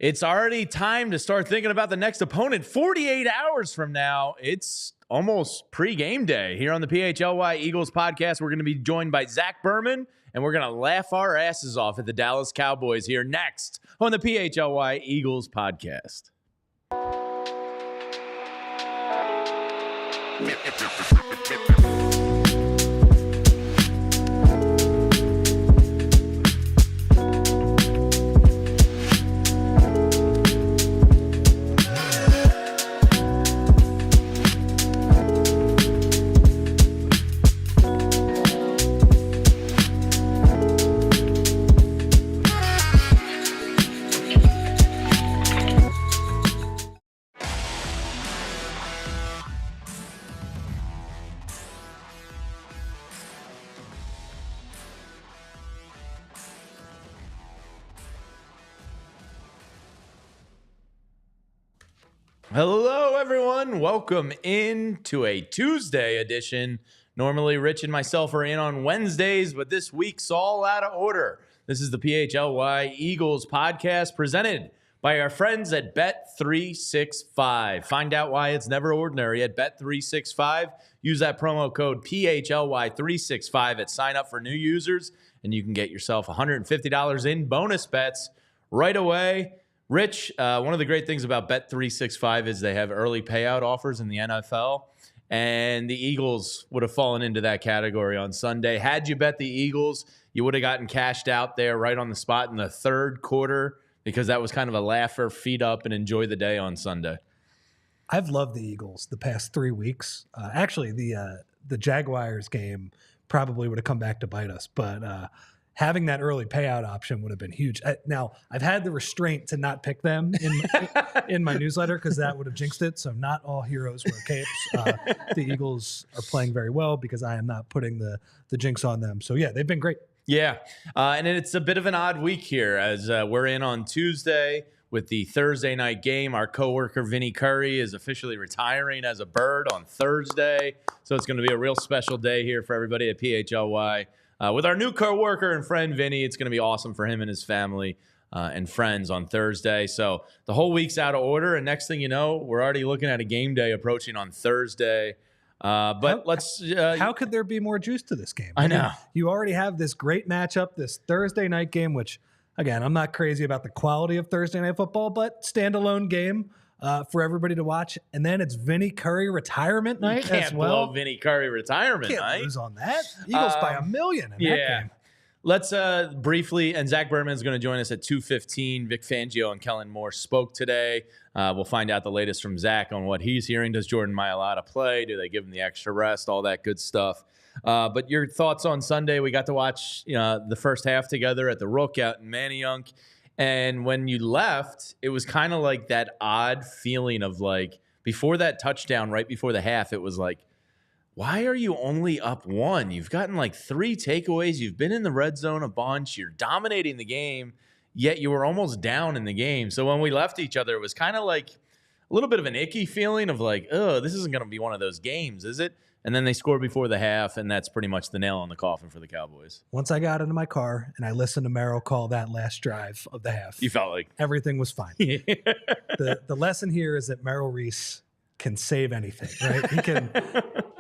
It's already time to start thinking about the next opponent. 48 hours from now, it's almost pre-game day here on the PHLY Eagles Podcast. We're going to be joined by Zack Burman, and we're going to laugh our asses off at the Dallas Cowboys here next on the PHLY Eagles Podcast. Hello, everyone. Welcome into a Tuesday edition. Normally, Rich and myself are in on Wednesdays, but this week's all out of order. This is the PHLY Eagles Podcast presented by our friends at Bet365. Find out why it's never ordinary at Bet365. Use that promo code PHLY365 at sign up for new users, and you can get yourself $150 in bonus bets right away. Rich, one of the great things about Bet365 is they have early payout offers in the NFL, and the Eagles would have fallen into that category on Sunday. Had you bet the Eagles, you would have gotten cashed out there right on the spot in the third quarter because that was kind of a laugher, feet up, and enjoy the day on Sunday. I've loved the Eagles the past 3 weeks. Actually, the Jaguars game probably would have come back to bite us, but having that early payout option would have been huge. Now, I've had the restraint to not pick them in my newsletter because that would have jinxed it. So not all heroes wear capes. The Eagles are playing very well because I am not putting the jinx on them. So, yeah, they've been great. Yeah, and it's a bit of an odd week here as we're in on Tuesday with the Thursday night game. Our coworker Vinny Curry is officially retiring as a Bird on Thursday. So it's going to be a real special day here for everybody at PHLY. With our new coworker and friend, Vinny, it's going to be awesome for him and his family and friends on Thursday. So the whole week's out of order, and next thing you know, we're already looking at a game day approaching on Thursday. How could there be more juice to this game? I know. You already have this great matchup, this Thursday night game, which, again, I'm not crazy about the quality of Thursday night football, but standalone game for everybody to watch. And then it's Vinny Curry retirement night as well. Blow Vinny Curry retirement night. Can't lose on that. Eagles by 1 million in that game. Let's briefly, and Zack Burman is going to join us at 2:15. Vic Fangio and Kellen Moore spoke today. We'll find out the latest from Zack on what he's hearing. Does Jordan Mailata play? Do they give him the extra rest? All that good stuff. But your thoughts on Sunday? We got to watch the first half together at the Roku out in Manayunk. And when you left, it was kind of like that odd feeling of like before that touchdown, right before the half, it was like, why are you only up one? You've gotten like 3 takeaways. You've been in the red zone a bunch. You're dominating the game, yet you were almost down in the game. So when we left each other, it was kind of like a little bit of an icky feeling of like, oh, this isn't going to be one of those games, is it? And then they scored before the half, and that's pretty much the nail on the coffin for the Cowboys. Once I got into my car and I listened to Merrill call that last drive of the half, you felt like everything was fine. The lesson here is that Merrill Reese can save anything, right?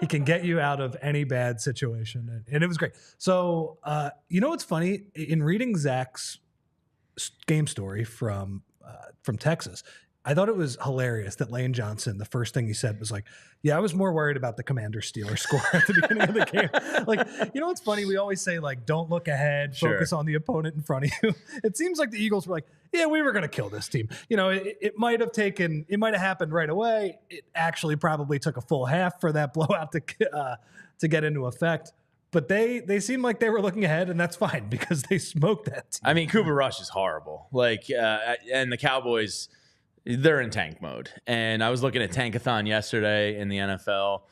He can get you out of any bad situation, and it was great. So, you know what's funny? In reading Zach's game story from Texas, I thought it was hilarious that Lane Johnson, the first thing he said was like, yeah, I was more worried about the Commanders-Steelers score at the beginning of the game. Like, you know what's funny? We always say, like, don't look ahead, focus on the opponent in front of you. It seems like the Eagles were like, yeah, we were going to kill this team. You know, it might have happened right away. It actually probably took a full half for that blowout to get into effect. But they seemed like they were looking ahead, and that's fine because they smoked that team. I mean, Cooper Rush is horrible. Like, and the Cowboys – they're in tank mode. And I was looking at Tankathon yesterday in the NFL.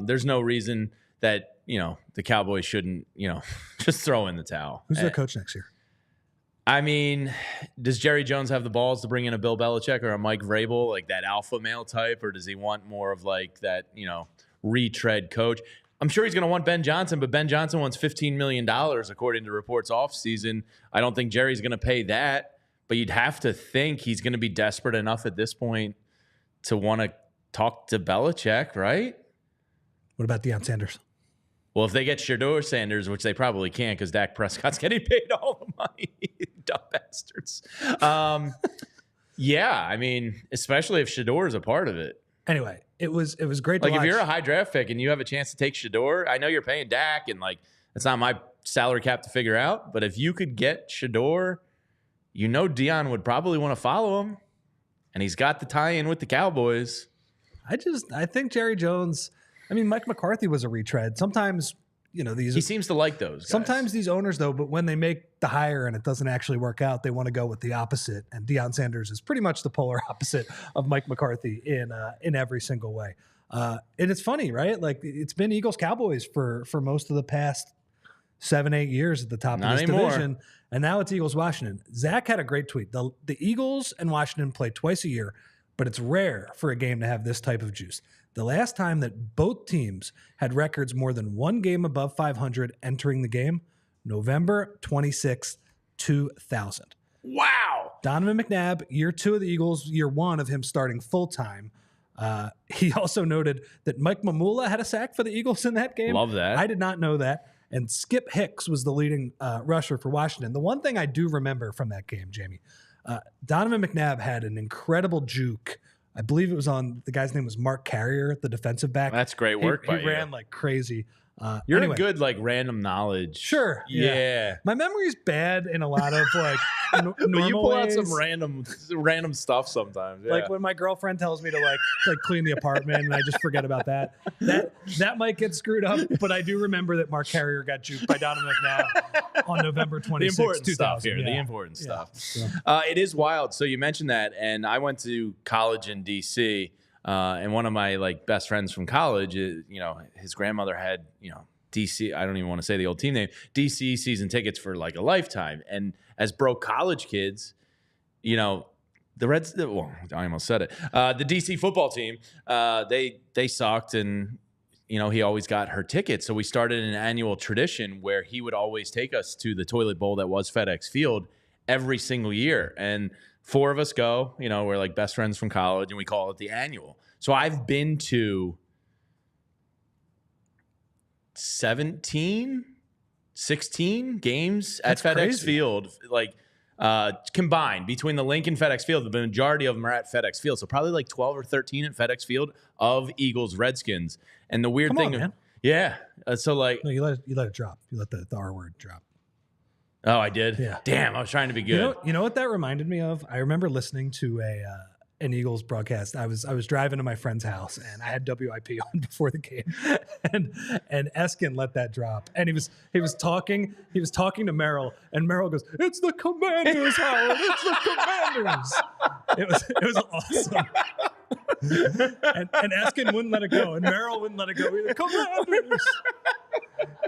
There's no reason that, the Cowboys shouldn't, just throw in the towel. Who's their coach next year? I mean, does Jerry Jones have the balls to bring in a Bill Belichick or a Mike Vrabel, like that alpha male type, or does he want more of like that, retread coach? I'm sure he's going to want Ben Johnson, but Ben Johnson wants $15 million, according to reports offseason. I don't think Jerry's going to pay that. but you'd have to think he's going to be desperate enough at this point to want to talk to Belichick, right? What about Deion Sanders? Well, if they get Shedeur Sanders, which they probably can't because Dak Prescott's getting paid all the money, dumb bastards. Yeah, I mean, especially if Shedeur is a part of it. Anyway, it was great to like watch. If you're a high draft pick and you have a chance to take Shedeur, I know you're paying Dak, and like it's not my salary cap to figure out. But if you could get Shedeur, you know Deion would probably want to follow him, and he's got the tie-in with the Cowboys. I think Jerry Jones. I mean, Mike McCarthy was a retread. Sometimes, he seems to like those guys. Sometimes these owners, though, but when they make the hire and it doesn't actually work out, they want to go with the opposite. And Deion Sanders is pretty much the polar opposite of Mike McCarthy in every single way. And it's funny, right? Like it's been Eagles Cowboys for most of the past 7-8 years at the top of this division, and now it's Eagles Washington. Zach had a great tweet. The Eagles and Washington play twice a year, but it's rare for a game to have this type of juice. The last time that both teams had records more than one game above 500 entering the game, November 26th, 2000. Wow. Donovan McNabb, year 2 of the Eagles, year 1 of him starting full-time. He also noted that Mike Mamula had a sack for the Eagles in that game. Love that. I did not know that. And Skip Hicks was the leading rusher for Washington. The one thing I do remember from that game, Jamie, Donovan McNabb had an incredible juke. I believe it was on, the guy's name was Mark Carrier, the defensive back. That's great work by you. He ran like crazy. You're anyway. A good like random knowledge. Sure. Yeah. My memory's bad in a lot of like normal but you pull ways. out some random stuff sometimes. Yeah. Like when my girlfriend tells me to like clean the apartment and I just forget about that. That might get screwed up, but I do remember that Mark Carrier got juked by Donovan McNabb on November 26th, the important 2000. stuff here. Yeah. The important stuff. So. It is wild. So you mentioned that, and I went to college in D.C., and one of my like best friends from college, his grandmother had, DC, I don't even want to say the old team name, DC season tickets for like a lifetime. And as broke college kids, the Reds, well, I almost said it. The DC football team, they sucked, and, he always got her tickets. So we started an annual tradition where he would always take us to the toilet bowl that was FedEx Field every single year. And 4 of us go, we're like best friends from college, and we call it the annual. So I've been to 16 games at FedEx crazy. Field, like combined between the Lincoln FedEx Field. The majority of them are at FedEx Field. So probably like 12 or 13 at FedEx Field of Eagles Redskins. And the weird thing, man. Yeah. So like, no, you let it drop. You let the R word drop. Oh, I did? Yeah. Damn, I was trying to be good. You know what that reminded me of? I remember listening to an Eagles broadcast. I was driving to my friend's house and I had WIP on before the game, and Eskin let that drop. And he was talking to Merrill, and Merrill goes, "It's the Commanders, Howard. It's the Commanders." It was awesome. and Eskin wouldn't let it go, and Merrill wouldn't let it go either. Commanders.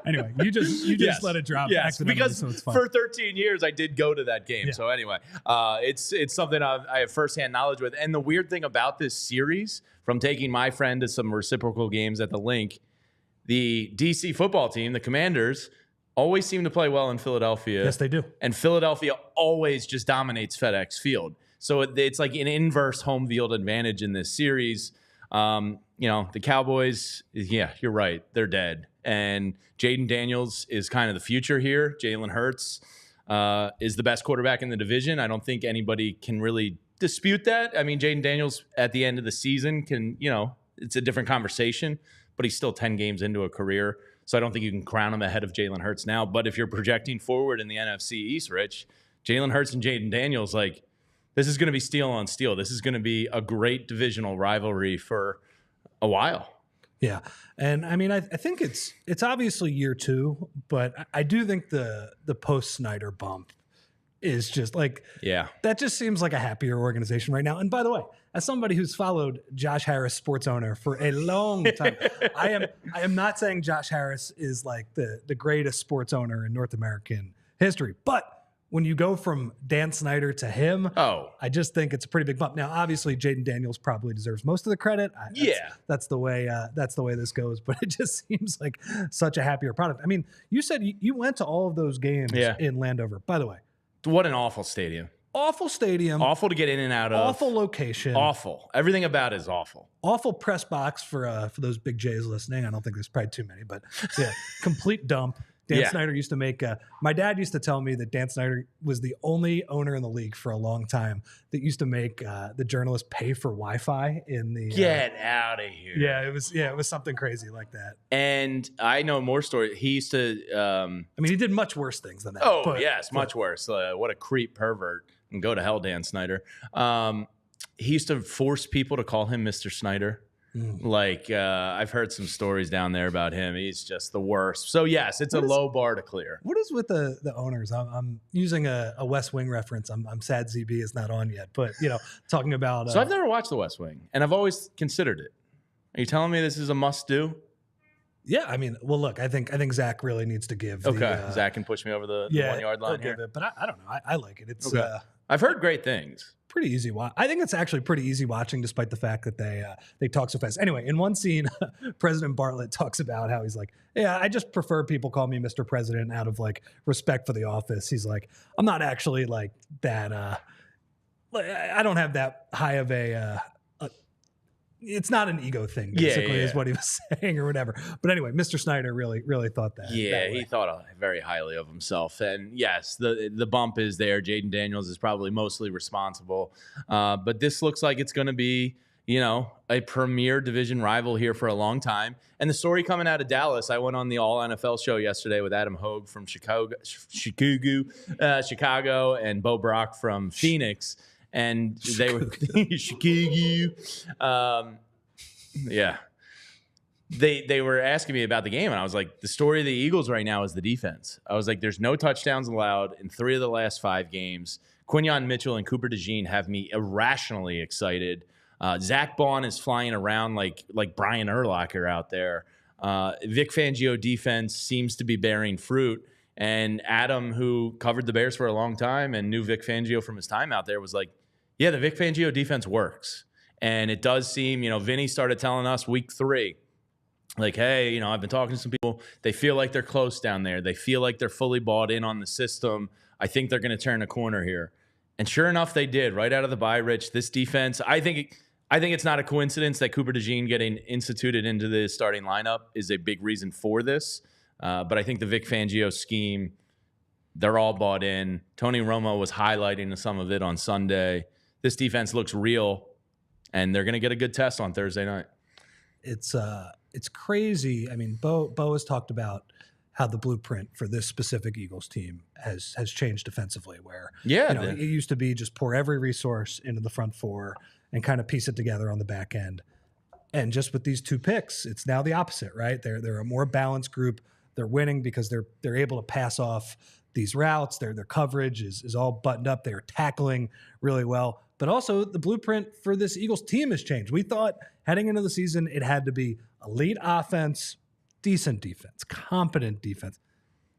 Anyway, you just let it drop. Yes, because so it's fun. for 13 years I did go to that game. Yeah. So anyway, it's something I have firsthand knowledge with. And the weird thing about this series, from taking my friend to some reciprocal games at the Link, the DC football team, the Commanders, always seem to play well in Philadelphia. Yes, they do. And Philadelphia always just dominates FedEx Field. So it's like an inverse home field advantage in this series. The Cowboys, yeah, you're right. They're dead. And Jayden Daniels is kind of the future here. Jalen Hurts is the best quarterback in the division. I don't think anybody can really dispute that. I mean, Jayden Daniels at the end of the season can, it's a different conversation, but he's still 10 games into a career. So I don't think you can crown him ahead of Jalen Hurts now. But if you're projecting forward in the NFC East, Rich, Jalen Hurts and Jayden Daniels, like, this is going to be steel on steel. This is going to be a great divisional rivalry for a while. Yeah. And I mean, I think it's obviously year 2, but I do think the post-Snyder bump is just like, yeah, that just seems like a happier organization right now. And by the way, as somebody who's followed Josh Harris, sports owner, for a long time, I am not saying Josh Harris is like the greatest sports owner in North American history, but when you go from Dan Snyder to him, I just think it's a pretty big bump. Now, obviously, Jayden Daniels probably deserves most of the credit. That's the way this goes. But it just seems like such a happier product. I mean, you said you went to all of those games in Landover. By the way, what an awful stadium. Awful stadium. Awful to get in and out of. Awful location. Awful. Everything about it is awful. Awful press box for those big Jays listening. I don't think there's probably too many, but yeah, complete dump. Dan Snyder used to make. My dad used to tell me that Dan Snyder was the only owner in the league for a long time that used to make the journalists pay for Wi-Fi in the. Get out of here! Yeah, it was something crazy like that. And I know more stories. He used to. I mean, he did much worse things than that. Oh yes, much worse. What a creep pervert! And go to hell, Dan Snyder. He used to force people to call him Mr. Snyder. Like I've heard some stories down there about him. He's just the worst. So yes, it's a low bar to clear. What is with the owners? I'm using a West Wing reference. I'm sad ZB is not on yet, but talking about. So I've never watched the West Wing, and I've always considered it. Are you telling me this is a must do? Yeah, I mean, well, look, I think Zach really needs to give. Okay, Zach can push me over the 1 yard line here. But I don't know. I like it. It's okay. I've heard great things. Pretty easy watch. I think it's actually pretty easy watching, despite the fact that they talk so fast. Anyway, in one scene, President Bartlett talks about how he's like, "Yeah, I just prefer people call me Mr. President out of like respect for the office." He's like, "I'm not actually like that. I don't have that high of a." It's not an ego thing, basically, is what he was saying or whatever. But anyway, Mr. Snyder really thought that. Yeah, he thought very highly of himself. And yes, the bump is there. Jayden Daniels is probably mostly responsible. But this looks like it's going to be, a premier division rival here for a long time. And the story coming out of Dallas, I went on the All NFL show yesterday with Adam Hogue from Chicago, and Bo Brock from Phoenix. And they were Chicago. They were asking me about the game, and I was like, the story of the Eagles right now is the defense. I was like, there's no touchdowns allowed in 3 of the last 5 games. Quinyon Mitchell and Cooper DeJean have me irrationally excited. Zack Bon is flying around like Brian Urlacher out there. Vic Fangio defense seems to be bearing fruit. And Adam, who covered the Bears for a long time and knew Vic Fangio from his time out there, was like, yeah, the Vic Fangio defense works. And it does seem, Vinny started telling us week 3, like, hey, I've been talking to some people. They feel like they're close down there. They feel like they're fully bought in on the system. I think they're going to turn a corner here. And sure enough, they did right out of the bye, Rich. This defense, I think it's not a coincidence that Cooper DeJean getting instituted into the starting lineup is a big reason for this. But I think the Vic Fangio scheme, they're all bought in. Tony Romo was highlighting some of it on Sunday. This defense looks real, and they're going to get a good test on Thursday night. It's crazy. I mean, Bo has talked about how the blueprint for this specific Eagles team has changed defensively, where it used to be just pour every resource into the front 4 and kind of piece it together on the back end. And just with these 2 picks, it's now the opposite, right? They're a more balanced group. They're winning because they're able to pass off these routes. Their coverage is all buttoned up. They're tackling really well. But also the blueprint for this Eagles team has changed. We thought heading into the season it had to be elite offense, decent defense, competent defense.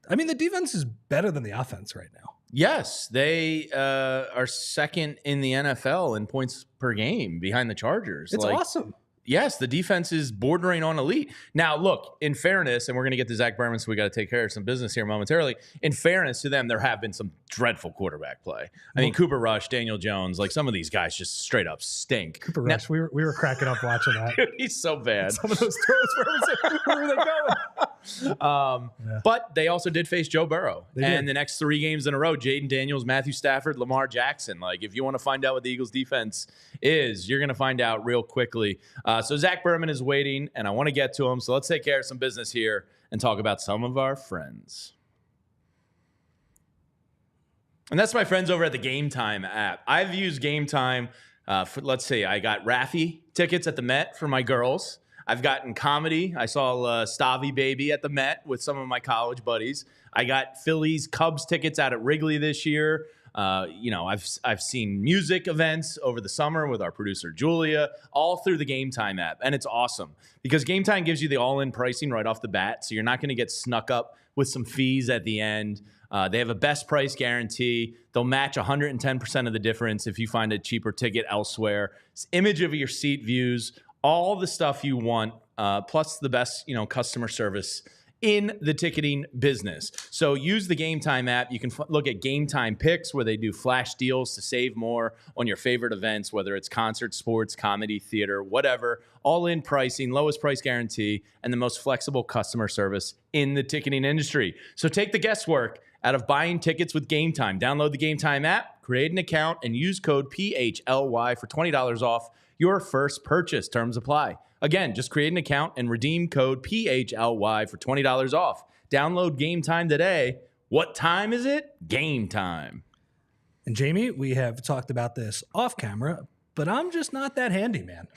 I mean, the defense is better than the offense right now. Yes, they are second in the NFL in points per game behind the Chargers. It's awesome. Yes, the defense is bordering on elite. Now, look, in fairness, and we're going to get to Zack Burman, so we got to take care of some business here momentarily. In fairness to them, there have been some dreadful quarterback play. I mean, Cooper Rush, Daniel Jones, like some of these guys just straight up stink. Cooper Rush, we were cracking up watching that. Dude, he's so bad. Some of those throws, where were they going? But they also did face Joe Burrow. And the next 3 games in a row, Jayden Daniels, Matthew Stafford, Lamar Jackson. Like, if you want to find out what the Eagles defense is, you're going to find out real quickly. So Zack Burman is waiting, and I want to get to him. So let's take care of some business here and talk about some of our friends. And that's my friends over at the Game Time app. I've used Game Time let's see. I got Raffy tickets at the Met for my girls. I've gotten comedy. I saw Stavi Baby at the Met with some of my college buddies. I got Phillies Cubs tickets out at Wrigley this year. I've seen music events over the summer with our producer Julia, all through the Game Time app, and it's awesome because Game Time gives you the all-in pricing right off the bat, so you're not going to get snuck up with some fees at the end. They have a best price guarantee. They'll match 110% of the difference if you find a cheaper ticket elsewhere. It's image of your seat views, all the stuff you want, plus the best customer service in the ticketing business. So use the Game Time app. You can look at Game Time Picks, where they do flash deals to save more on your favorite events, whether it's concert, sports, comedy, theater, whatever. All-in pricing, lowest price guarantee, and the most flexible customer service in the ticketing industry. So take the guesswork out of buying tickets with Game Time. Download the Game Time app, create an account, and use code PHLY for $20 off your first purchase. Terms apply. Again, just create an account and redeem code PHLY for $20 off. Download Game Time today. What time is it? Game time. And Jamie, we have talked about this off camera, but I'm just not that handyman.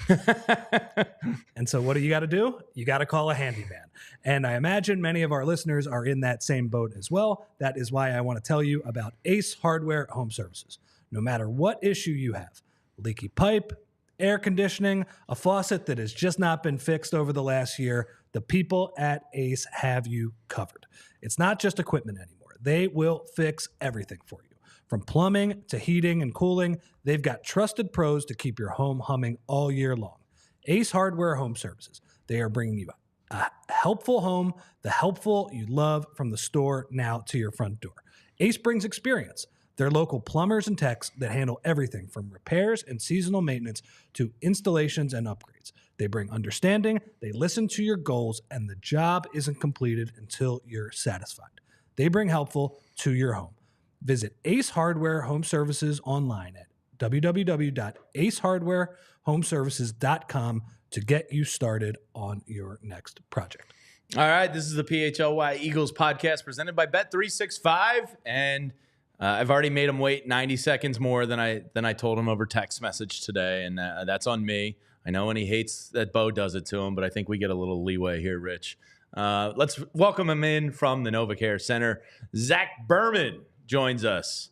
And so what do you got to do? You got to call a handyman. And I imagine many of our listeners are in that same boat as well. That is why I want to tell you about Ace Hardware Home Services. No matter what issue you have, leaky pipe, air conditioning, a faucet that has just not been fixed over the last year, the people at Ace have you covered. It's not just equipment anymore. They will fix everything for you. From plumbing to heating and cooling, they've got trusted pros to keep your home humming all year long. Ace Hardware Home Services. They are bringing you a helpful home, the helpful you love, from the store now to your front door. Ace brings experience. They're local plumbers and techs that handle everything from repairs and seasonal maintenance to installations and upgrades. They bring understanding, they listen to your goals, and the job isn't completed until you're satisfied. They bring helpful to your home. Visit Ace Hardware Home Services online at www.acehardwarehomeservices.com to get you started on your next project. All right, this is the PHLY Eagles Podcast presented by Bet365, and I've already made him wait 90 seconds more than I told him over text message today, and that's on me. I know, and he hates that Bo does it to him, but I think we get a little leeway here, Rich. Let's welcome him in from the NovaCare Center. Zack Burman joins us.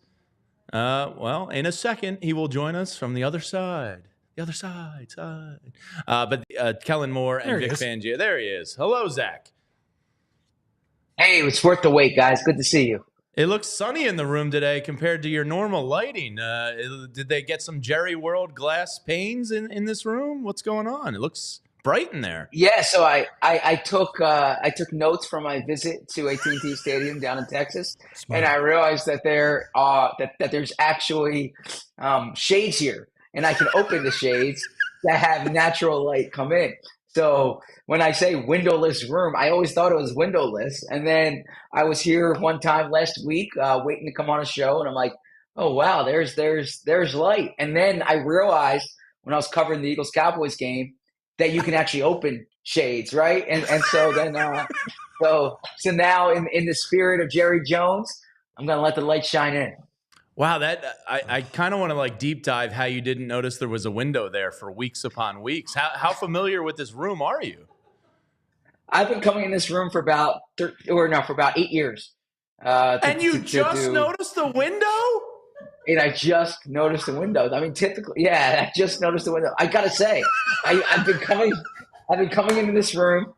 Well, in a second, he will join us from the other side. The other side. But Kellen Moore and Vic Fangio. There he is. Hello, Zack. Hey, it's worth the wait, guys. Good to see you. It looks sunny in the room today compared to your normal lighting. Did they get some Jerry World glass panes in this room? What's going on? It looks bright in there. Yeah, so I took notes from my visit to AT&T Stadium down in Texas, and I realized that there's actually shades here, and I can open the shades that have natural light come in. So when I say windowless room, I always thought it was windowless. And then I was here one time last week waiting to come on a show, and I'm like, oh, wow, there's light. And then I realized when I was covering the Eagles-Cowboys game that you can actually open shades, right? And so then so now in the spirit of Jerry Jones, I'm going to let the light shine in. Wow, I kind of want to like deep dive how you didn't notice there was a window there for weeks upon weeks. How familiar with this room are you? I've been coming in this room for about 8 years. And you just noticed the window? And I just noticed the window. I mean, typically, yeah, I just noticed the window. I gotta say, I've been coming into this room,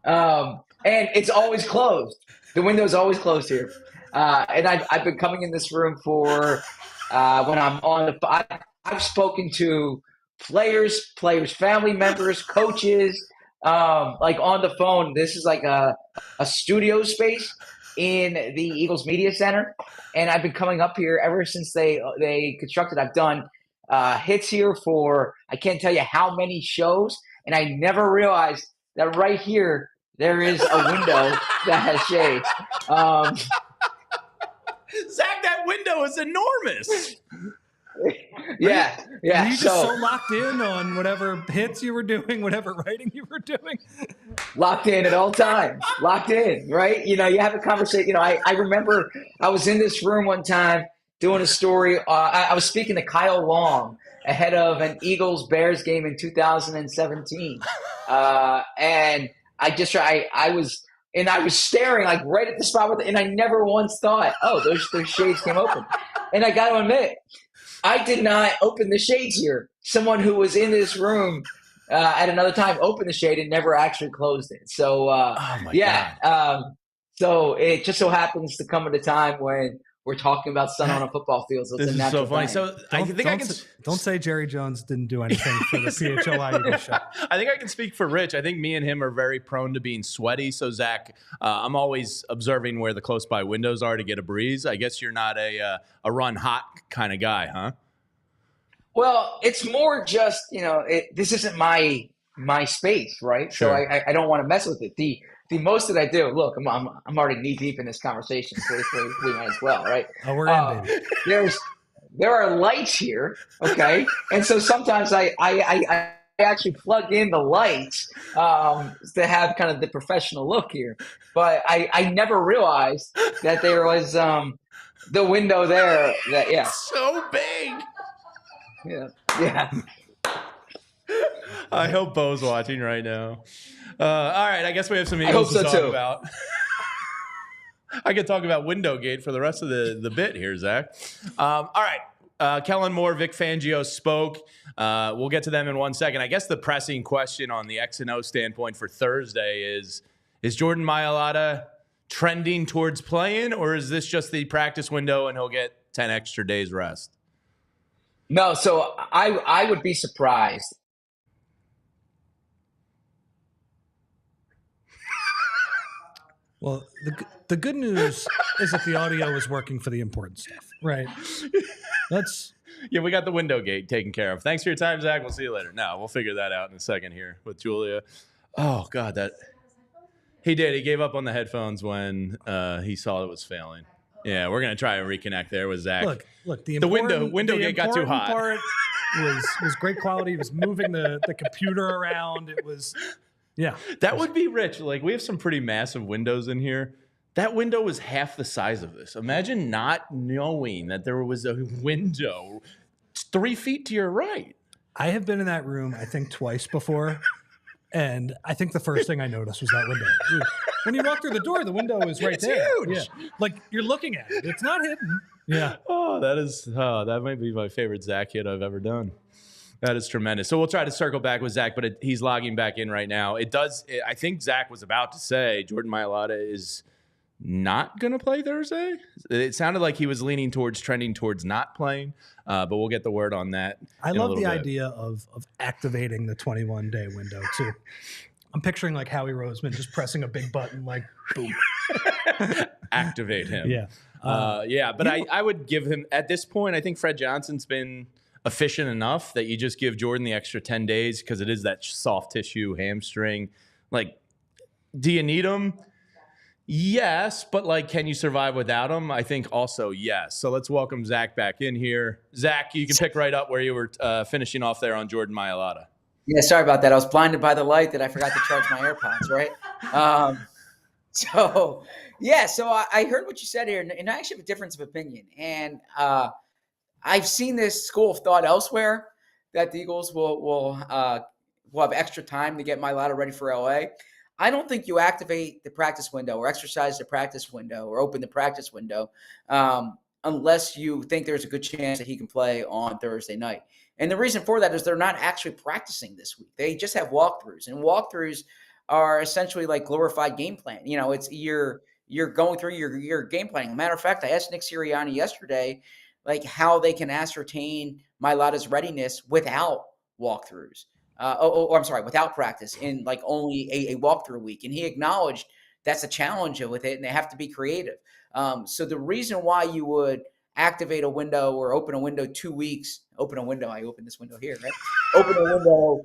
and it's always closed. The window's always closed here. And I've been coming in this room for when I'm on I've spoken to players, family members, coaches, like on the phone. This is like a studio space in the Eagles Media Center, and I've been coming up here ever since they constructed. I've done hits here for I can't tell you how many shows, and I never realized that right here there is a window that has shades. Zack, that window is enormous. Yeah. Were you just so locked in on whatever hits you were doing, whatever writing you were doing? Locked in at all times. Locked in, right? You have a conversation. I remember I was in this room one time doing a story. I was speaking to Kyle Long ahead of an Eagles-Bears game in 2017. And I was staring like right at the spot and I never once thought, oh, those shades came open. And I got to admit, I did not open the shades here. Someone who was in this room at another time opened the shade and never actually closed it. So, God. So it just so happens to come at a time when we're talking about sun on a football field. So it's This a is so natural funny. thing. So I think I can. Don't say Jerry Jones didn't do anything for the PHLY Eagles show. I think I can speak for Rich. I think me and him are very prone to being sweaty. So Zach, I'm always observing where the close by windows are to get a breeze. I guess you're not a run hot kind of guy, huh? Well, it's more just, this isn't my space, right? Sure. So I don't want to mess with it. The most that I do, look, I'm already knee deep in this conversation, so we might as well, right? Oh, we're in, baby. There are lights here, okay, and so sometimes I actually plug in the lights to have kind of the professional look here, but I never realized that there was the window there. So big. Yeah. I hope Bo's watching right now. All right, I guess we have some Eagles to talk too. about. I could talk about Windowgate for the rest of the bit here, Zach. All right, Kellen Moore, Vic Fangio spoke. We'll get to them in 1 second. I guess the pressing question on the X and O standpoint for Thursday is Jordan Mailata trending towards playing, or is this just the practice window and he'll get 10 extra days rest? No, so I would be surprised. Well, the good news is that the audio is working for the important stuff, right? Yeah, we got the window gate taken care of. Thanks for your time, Zach. We'll see you later. No, we'll figure that out in a second here with Julia. Oh, God, he did. He gave up on the headphones when he saw it was failing. Yeah, we're gonna try and reconnect there with Zach. Look. The window gate got too hot. Part was great quality. It was moving the computer around. It was, yeah. That would be rich. Like, we have some pretty massive windows in here. That window was half the size of this. Imagine not knowing that there was a window 3 feet to your right. I have been in that room, I think, twice before. And I think the first thing I noticed was that window. When you walk through the door, the window is right there. Huge. Yeah. Like, you're looking at it. It's not hidden. Yeah. That might be my favorite Zach hit I've ever done. That is tremendous. So we'll try to circle back with Zach, but he's logging back in right now. I think Zach was about to say Jordan Mailata is not going to play Thursday. It sounded like he was trending towards not playing, but we'll get the word on that. I love the idea of activating the 21-day window too. I'm picturing like Howie Roseman just pressing a big button, like boom, activate him. Yeah, But I would give him at this point. I think Fred Johnson's been efficient enough that you just give Jordan the extra 10 days because it is that soft tissue hamstring. Like, do you need him? Yes, but like, can you survive without him? I think also yes. So let's welcome Zach back in here. Zach, you can pick right up where you were finishing off there on Jordan Mailata. Yeah, sorry about that. I was blinded by the light that I forgot to charge my AirPods, right? So I heard what you said here, and I actually have a difference of opinion. And I've seen this school of thought elsewhere that the Eagles will have extra time to get Mailata ready for LA. I don't think you activate the practice window or exercise the practice window or open the practice window unless you think there's a good chance that he can play on Thursday night. And the reason for that is they're not actually practicing this week. They just have walkthroughs, and walkthroughs are essentially like glorified game plan. You know, it's you're going through your game planning. Matter of fact, I asked Nick Sirianni yesterday, like how they can ascertain Mailata's readiness without walkthroughs. Without practice in like only a walkthrough week. And he acknowledged that's a challenge with it, and they have to be creative. So the reason why you would activate a window or open a window 2 weeks, I open this window here, right? Open a window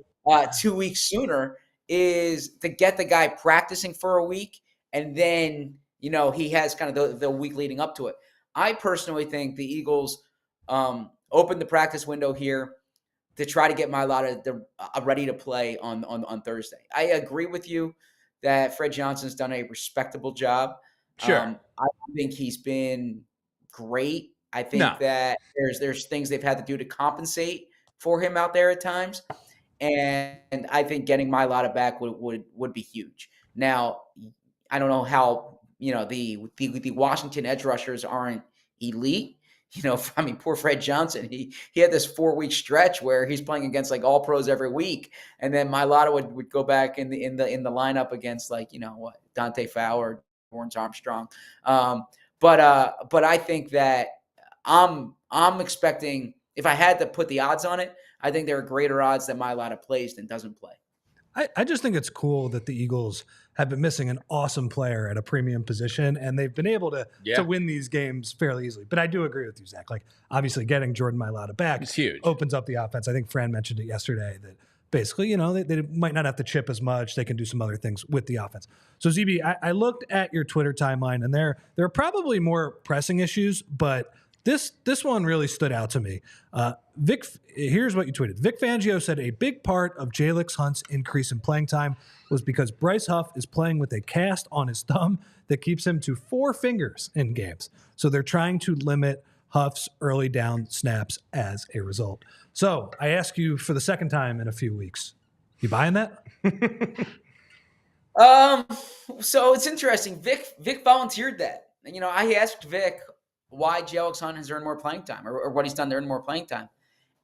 2 weeks sooner is to get the guy practicing for a week. And then, he has kind of the week leading up to it. I personally think the Eagles open the practice window here to try to get Mailata ready to play on Thursday. I agree with you that Fred Johnson's done a respectable job. Sure. I think he's been great. I think that there's things they've had to do to compensate for him out there at times. And I think getting Mailata back would be huge. Now, I don't know how, the Washington edge rushers aren't elite. Poor Fred Johnson. He had this 4-week stretch where he's playing against like all pros every week, and then Mailata would go back in the lineup against like Dante Fowler, Lawrence Armstrong. But I think that I'm expecting, if I had to put the odds on it, I think there are greater odds that Mailata plays than doesn't play. I just think it's cool that the Eagles have been missing an awesome player at a premium position, and they've been able to win these games fairly easily. But I do agree with you, Zach. Like, obviously, getting Jordan Mailata back It's huge. Opens up the offense. I think Fran mentioned it yesterday that basically, they might not have to chip as much. They can do some other things with the offense. So, ZB, I looked at your Twitter timeline, and there are probably more pressing issues, but this one really stood out to me. Vic, here's what you tweeted. Vic Fangio said a big part of Jalen Hunt's increase in playing time was because Bryce Huff is playing with a cast on his thumb that keeps him to 4 fingers in games. So they're trying to limit Huff's early down snaps as a result. So I ask you for the second time in a few weeks, you buying that? So it's interesting. Vic volunteered that. And, I asked Vic why Jalen Hunt has earned more playing time or what he's done to earn more playing time.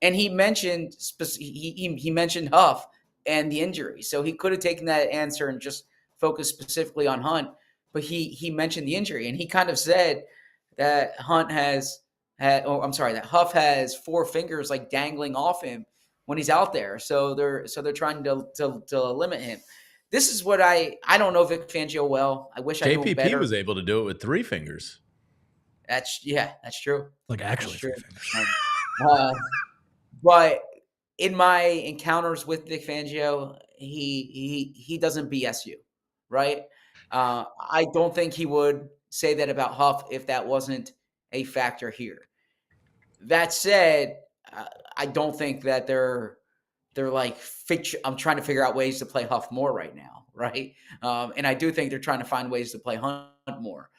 And he mentioned he mentioned Huff and the injury. So he could have taken that answer and just focused specifically on Hunt, but he mentioned the injury, and he kind of said that that Huff has 4 fingers like dangling off him when he's out there. So they're trying to limit him. This is what I don't know Vic Fangio well. I wish I knew him better. JPP was able to do it with 3 fingers. That's true. Like actually 3 fingers. But in my encounters with Vic Fangio, he doesn't BS you, right? I don't think he would say that about Huff if that wasn't a factor here. That said, I don't think that they're like I'm trying to figure out ways to play Huff more right now, right? And I do think they're trying to find ways to play Hunt more.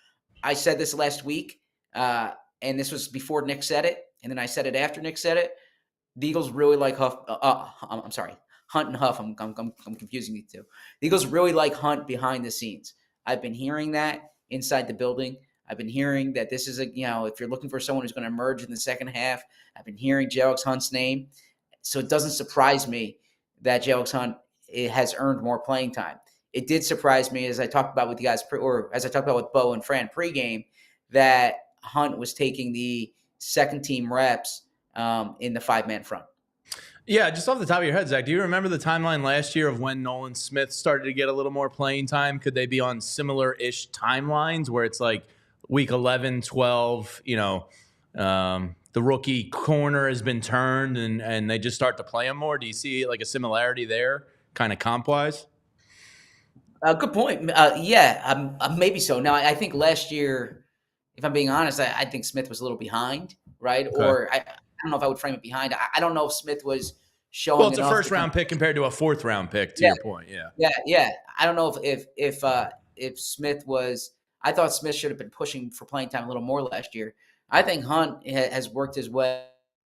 I said this last week, and this was before Nick said it, and then I said it after Nick said it. The Eagles really like Huff. I'm sorry, Hunt and Huff. I'm confusing the two. The Eagles really like Hunt behind the scenes. I've been hearing that inside the building. I've been hearing that this is if you're looking for someone who's going to emerge in the second half, I've been hearing Jalen Hunt's name. So it doesn't surprise me that Jalen Hunt has earned more playing time. It did surprise me, as I talked about with you guys, or as I talked about with Bo and Fran pregame, that Hunt was taking the second team reps in the 5-man front. Yeah, just off the top of your head, Zach, do you remember the timeline last year of when Nolan Smith started to get a little more playing time? Could they be on similar-ish timelines where it's like week 11, 12, the rookie corner has been turned and they just start to play him more? Do you see like a similarity there, kind of comp-wise? Good point. Maybe so. Now, I think last year, if I'm being honest, I think Smith was a little behind, right? Okay. Or I don't know if I would frame it behind. I don't know if Smith was showing. Well, it's a first-round pick compared to a fourth-round pick. To your point, yeah. I don't know if Smith was. I thought Smith should have been pushing for playing time a little more last year. I think Hunt has worked his way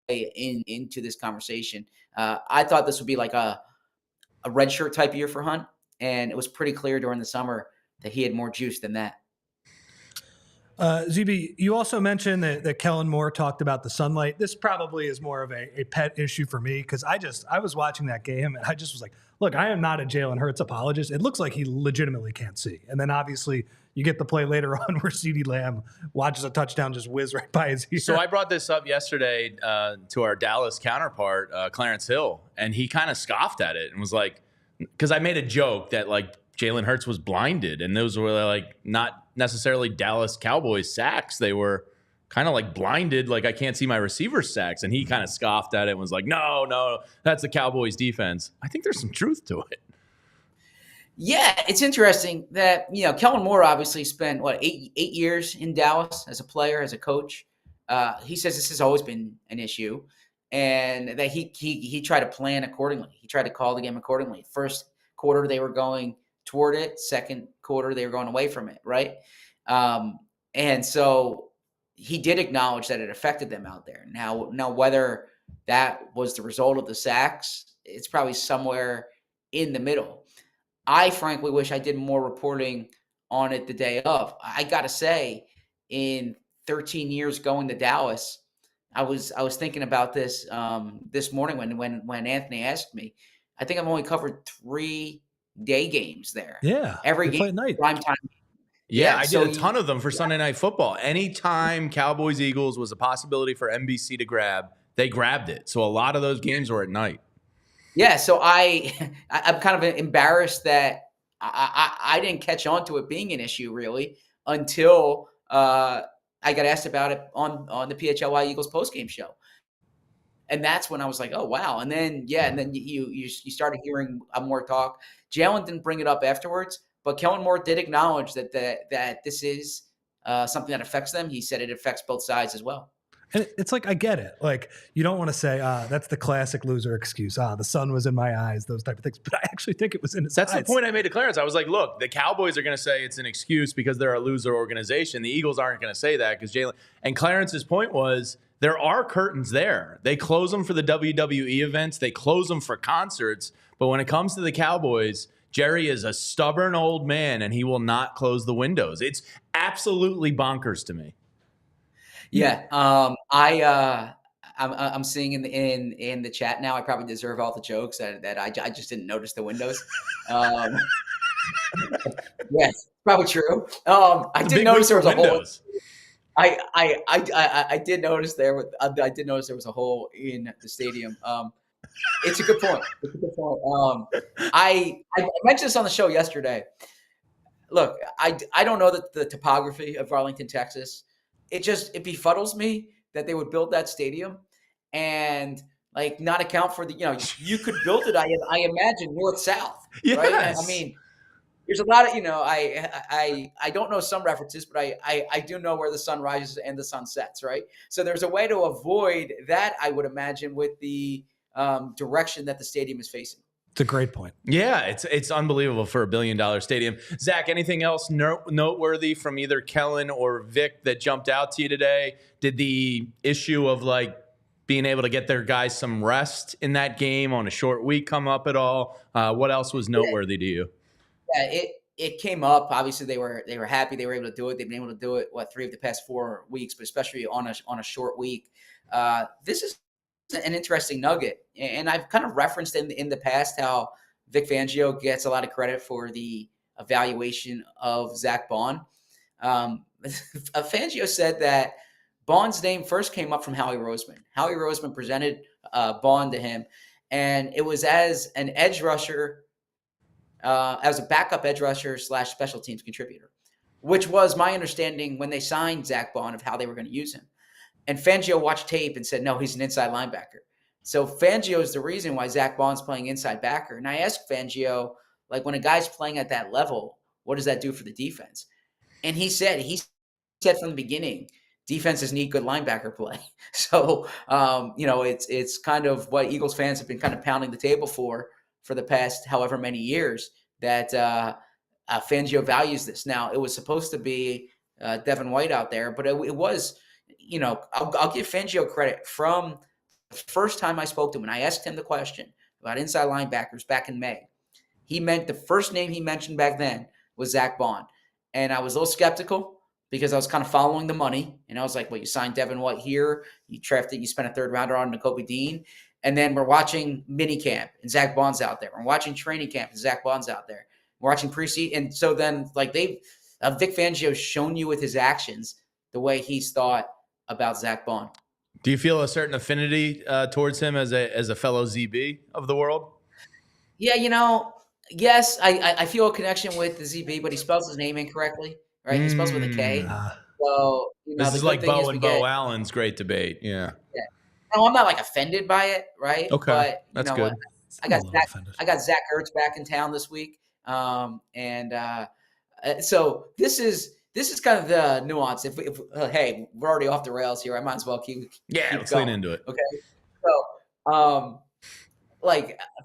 into this conversation. I thought this would be like a redshirt type year for Hunt, and it was pretty clear during the summer that he had more juice than that. ZB, you also mentioned that Kellen Moore talked about the sunlight. This probably is more of a pet issue for me because I was watching that game and I just was like, look, I am not a Jalen Hurts apologist. It looks like he legitimately can't see. And then obviously you get the play later on where CeeDee Lamb watches a touchdown just whiz right by his ear. So I brought this up yesterday to our Dallas counterpart, Clarence Hill, and he kind of scoffed at it and was like, because I made a joke that like Jalen Hurts was blinded, and those were like not necessarily Dallas Cowboys sacks. They were kind of like blinded, like I can't see my receiver sacks. And he kind of scoffed at it and was like, no, that's the Cowboys defense. I think there's some truth to it. Yeah, it's interesting that, Kellen Moore obviously spent, 8 years in Dallas as a player, as a coach. He says this has always been an issue and that he tried to plan accordingly. He tried to call the game accordingly. First quarter, they were going toward it. Second quarter, they were going away from it, right? And so he did acknowledge that it affected them out there. Now whether that was the result of the sacks, it's probably somewhere in the middle. I frankly wish I did more reporting on it the day of. I got to say, in 13 years going to Dallas, I was thinking about this this morning when Anthony asked me. I think I've only covered 3 day games there. Yeah, every game night. prime time. Yeah, I so did a ton of them for Sunday Night Football. Anytime Cowboys Eagles was a possibility for NBC to grab, they grabbed it. So a lot of those games were at night. Yeah, so I'm kind of embarrassed that I didn't catch on to it being an issue really until I got asked about it on the PHLY Eagles postgame show. And that's when I was like, oh, wow. And then, you started hearing more talk. Jalen didn't bring it up afterwards, but Kellen Moore did acknowledge that this is something that affects them. He said it affects both sides as well. And it's like, I get it. Like, you don't want to say, that's the classic loser excuse. The sun was in my eyes, those type of things. But I actually think it was in his That's eyes. the point I made to Clarence. I was like, look, the Cowboys are going to say it's an excuse because they're a loser organization. The Eagles aren't going to say that because Jalen. And Clarence's point was there are curtains there. They close them for the WWE events. They close them for concerts. But when it comes to the Cowboys, Jerry is a stubborn old man, and he will not close the windows. It's absolutely bonkers to me. Yeah, I'm seeing in the chat now. I probably deserve all the jokes that I just didn't notice the windows. Yes, probably true. I did notice there was a hole. I did notice I did notice there was a hole in the stadium. It's a good point. I mentioned this on the show yesterday. Look, I don't know the topography of Arlington, Texas. It befuddles me that they would build that stadium and like not account for you could build it. I imagine north south, yes. Right? I mean, there's a lot of I don't know some references, but I do know where the sun rises and the sun sets, right? So there's a way to avoid that, I would imagine, with the direction that the stadium is facing. It's a great point. Yeah, it's unbelievable for $1 billion stadium. Zach, anything else noteworthy from either Kellen or Vic that jumped out to you today? Did the issue of like being able to get their guys some rest in that game on a short week come up at all? What else was noteworthy to you? Yeah, it came up. Obviously, they were happy they were able to do it. They've been able to do it 3 of the past 4 weeks, but especially on a short week. This is an interesting nugget, and I've kind of referenced in the past how Vic Fangio gets a lot of credit for the evaluation of Zack Bon. Fangio said that Bon's name first came up from Howie Roseman. Howie Roseman presented Bon to him, and it was as an edge rusher, as a backup edge rusher / special teams contributor, which was my understanding when they signed Zack Bon of how they were going to use him. And Fangio watched tape and said, no, he's an inside linebacker. So Fangio is the reason why Zack Bon's playing inside backer. And I asked Fangio, like, when a guy's playing at that level, what does that do for the defense? And he said from the beginning, defenses need good linebacker play. So, it's kind of what Eagles fans have been kind of pounding the table for the past however many years, that Fangio values this. Now, it was supposed to be Devin White out there, but it was – I'll give Fangio credit. From the first time I spoke to him and I asked him the question about inside linebackers back in May, the first name he mentioned back then was Zack Bon. And I was a little skeptical because I was kind of following the money. And I was like, well, you signed Devin White here. You spent a 3rd rounder on Nakobe Dean. And then we're watching minicamp and Zack Bon's out there. We're watching training camp and Zack Bon's out there. We're watching preseason. And so then Vic Fangio's shown you with his actions the way he's thought about Zack Bon. Do you feel a certain affinity towards him as a fellow ZB of the world? Yeah, yes, I feel a connection with the ZB, but he spells his name incorrectly, right? He spells with a K. So this is like Bo and Bo Allen's great debate. Yeah. No, I'm not like offended by it, right? Okay, but that's good. I got Zach Ertz back in town this week, so this is kind of the nuance. If hey, we're already off the rails here, I might as well keep let's going. lean into it. Okay, so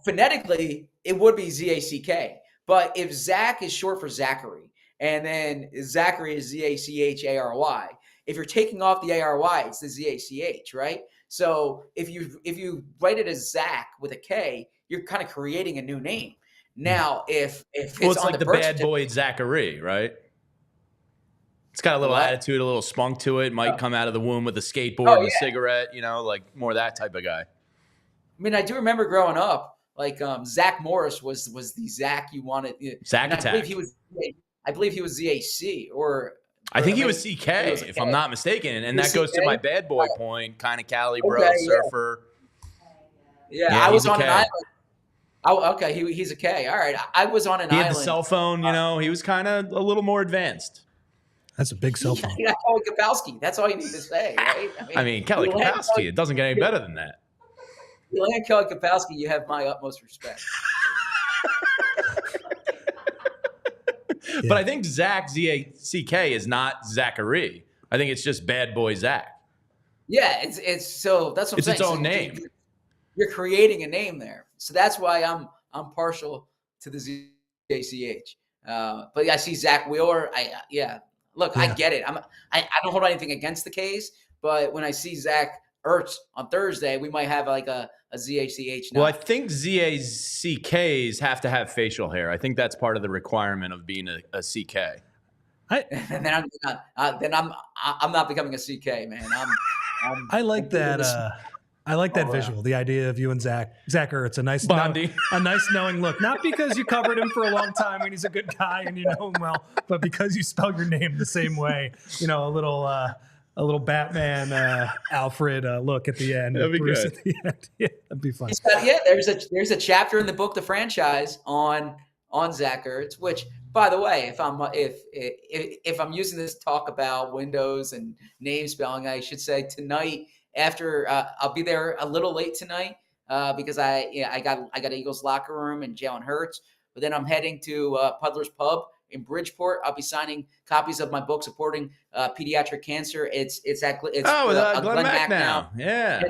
phonetically, it would be ZACK, but if Zach is short for Zachary, and then Zachary is ZACHARY, if you're taking off the ARY, it's the ZACH, right? So if you write it as Zach with a K, you're kind of creating a new name. Now, if it's like the bad boy Zachary, right? It's got a little attitude, a little spunk to it. Might come out of the womb with a skateboard and a cigarette, like more that type of guy. I mean, I do remember growing up, like Zach Morris was the Zach you wanted. Zach Attack. I believe I believe he was ZAC I think he was CK, if I'm not mistaken. And that goes to my bad boy point, kind of Cali bro, surfer. Yeah, I was on an island. Oh, okay. He's a K. All right. I was on an island. He had the cell phone, he was kind of a little more advanced. That's a big cell phone. Yeah, Kelly Kapowski. That's all you need to say, right? I mean Kelly Kapowski, it doesn't get any better than that. You land Kelly Kapowski, you have my utmost respect. But I think Zach, Z-A-C-K, is not Zachary. I think it's just Bad Boy Zach. Yeah, it's so that's what I'm saying. It's its own name. You're creating a name there. So that's why I'm partial to the Z-A-C-H. But I see Zach Wheeler. Look, I get it. I don't hold anything against the K's, but when I see Zach Ertz on Thursday, we might have like a Z-A-C-H now. Well, I think Z-A-C-Ks have to have facial hair. I think that's part of the requirement of being a CK. And then I'm not becoming a CK, man. I like that. I like that visual. The idea of you and Zach Ertz, a nice knowing look. Not because you covered him for a long time and he's a good guy and you know him well, but because you spell your name the same way. A little Batman Alfred look at the end. That'd be Bruce good. At the end. Yeah, that'd be fun. There's a chapter in the book, The Franchise, on Zach Ertz, which, by the way, if I'm using this to talk about Windows and name spelling, I should say tonight after I'll be there a little late tonight because I got Eagles locker room and Jalen Hurts, but then I'm heading to Puddler's Pub in Bridgeport. I'll be signing copies of my book supporting pediatric cancer. It's Glenn Macnow. Yeah.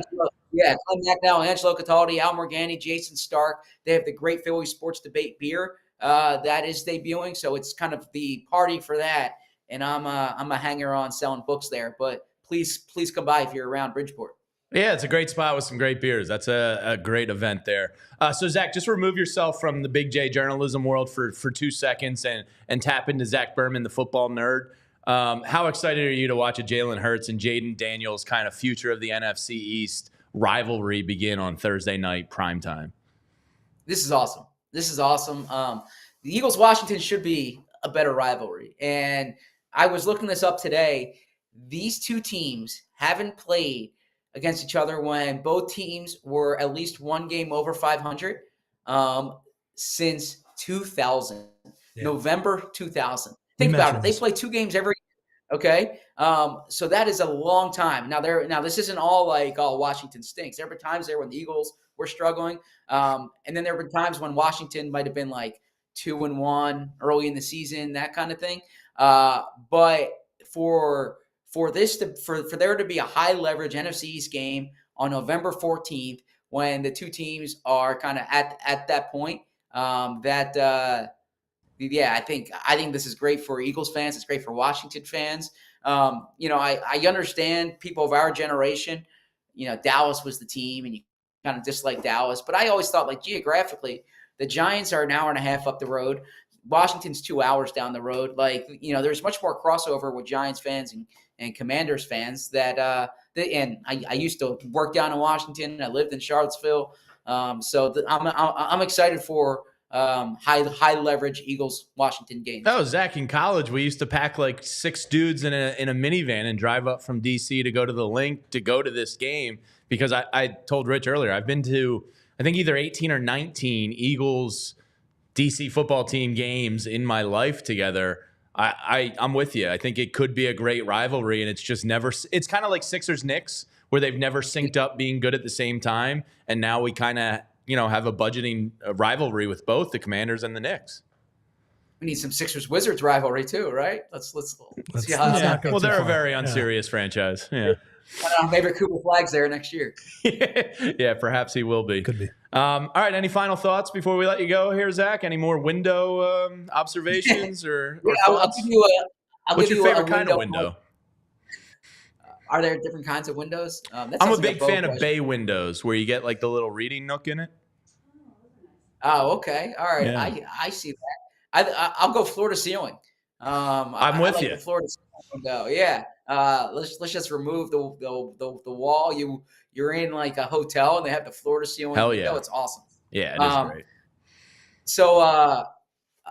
Yeah, Glenn Macnow, Angelo Cataldi, Al Morgani, Jason Stark. They have the Great Philly Sports Debate beer that is debuting, so it's kind of the party for that. And I'm a hanger on selling books there, but please come by if you're around Bridgeport. Yeah, it's a great spot with some great beers. That's a great event there. So, Zach, just remove yourself from the Big J journalism world for 2 seconds and tap into Zack Burman, the football nerd. How excited are you to watch a Jalen Hurts and Jayden Daniels kind of future of the NFC East rivalry begin on Thursday night primetime? This is awesome. The Eagles-Washington should be a better rivalry. And I was looking this up today. These two teams haven't played against each other when both teams were at least one game over 500 since 2000, November 2000. Think about it. They play 2 games every year. Okay. So that is a long time. Now this isn't all like, Washington stinks. There were times there when the Eagles were struggling. And then there were times when Washington might've been like 2-1 early in the season, that kind of thing. But for there to be a high leverage NFC East game on November 14th, when the two teams are kind of at that point, I think this is great for Eagles fans. It's great for Washington fans. I understand people of our generation, Dallas was the team and you kind of dislike Dallas, but I always thought, like, geographically, the Giants are an hour and a half up the road. Washington's 2 hours down the road. Like, there's much more crossover with Giants fans and Commanders fans and I used to work down in Washington. I lived in Charlottesville. I'm excited for high leverage Eagles Washington games. Oh, Zach, in college, we used to pack like 6 dudes in a minivan and drive up from DC to go to the link to go to this game because I told Rich earlier, I've been to, I think, either 18 or 19 Eagles DC football team games in my life together. I'm with you. I think it could be a great rivalry, and it's kind of like Sixers-Knicks, where they've never synced up being good at the same time, and now we kind of, have a budgeting rivalry with both the Commanders and the Knicks. We need some Sixers-Wizards rivalry too, right? Let's see how that. Well, they're a very unserious franchise. Yeah. Maybe Cooper Flag's there next year. Yeah, perhaps he will be. Could be. All right. Any final thoughts before we let you go here, Zach? Any more window observations or thoughts? What's your favorite kind of window? Are there different kinds of windows? I'm a big fan of bay windows where you get like the little reading nook in it. Oh, okay. All right. Yeah. I see that. I'll go floor to ceiling. I'm with you. The floor to ceiling window. Yeah. Let's just remove the wall. You're in like a hotel and they have the floor to ceiling window. Yeah. It's awesome. Yeah, it is great. So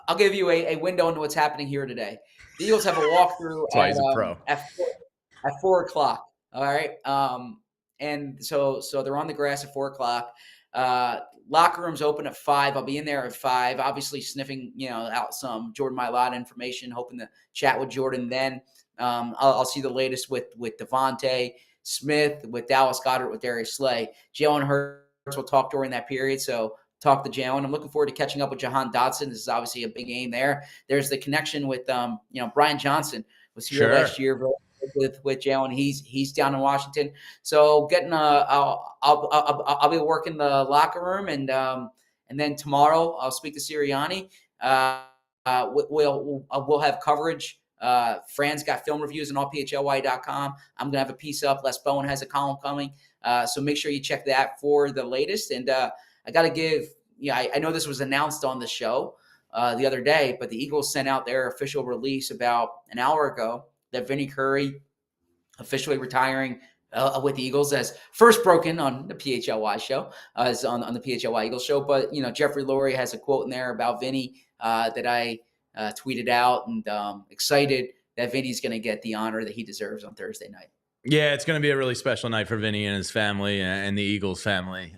I'll give you a window into what's happening here today. The Eagles have a walkthrough That's why he's a pro. at 4 o'clock. All right. And so they're on the grass at 4 o'clock. Locker room's open at 5. I'll be in there at 5, obviously sniffing, out some Jordan Mailata information, hoping to chat with Jordan then. I'll see the latest with Devontae Smith, with Dallas Goedert, with Darius Slay. Jalen Hurts will talk during that period, so talk to Jalen. I'm looking forward to catching up with Jahan Dotson. This is obviously a big game there. There's the connection with, Brian Johnson was here last year with Jalen. He's down in Washington. So I'll be working the locker room, and then tomorrow I'll speak to Sirianni. We'll have coverage. Fran's got film reviews on allphly.com. I'm going to have a piece up. Les Bowen has a column coming. So make sure you check that for the latest. And I got to give, I know this was announced on the show the other day, but the Eagles sent out their official release about an hour ago that Vinny Curry officially retiring with the Eagles, as first broken on the PHLY show, as on the PHLY Eagles show. But, Jeffrey Lurie has a quote in there about Vinny that I tweeted out, and excited that Vinny's going to get the honor that he deserves on Thursday night. Yeah, it's going to be a really special night for Vinny and his family and the Eagles family.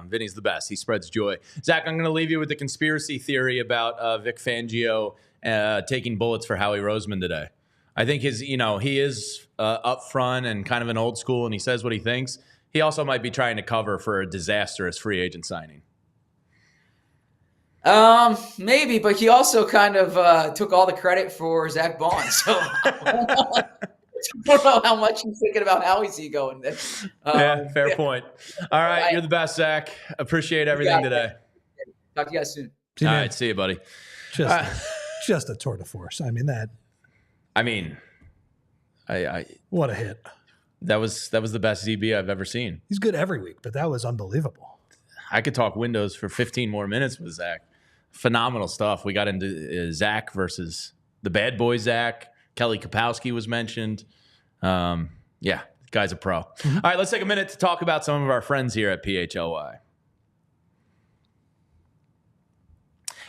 Vinny's the best. He spreads joy. Zach, I'm going to leave you with the conspiracy theory about Vic Fangio taking bullets for Howie Roseman today. I think he is up front and kind of an old school, and he says what he thinks. He also might be trying to cover for a disastrous free agent signing. Maybe, but he also kind of took all the credit for Zack Bon. So I don't know how much he's thinking about Howie's ego in this. Yeah, fair point. All right, you're the best, Zach. Appreciate everything today. Talk to you guys soon. All right, see you, buddy. Just a tour de force. I mean, what a hit. That was the best ZB I've ever seen. He's good every week, but that was unbelievable. I could talk Windows for 15 more minutes with Zach. Phenomenal stuff. We got into Zach versus the bad boy Zach. Kelly Kapowski was mentioned. Yeah, guy's a pro. Mm-hmm. All right, let's take a minute to talk about some of our friends here at PHLY.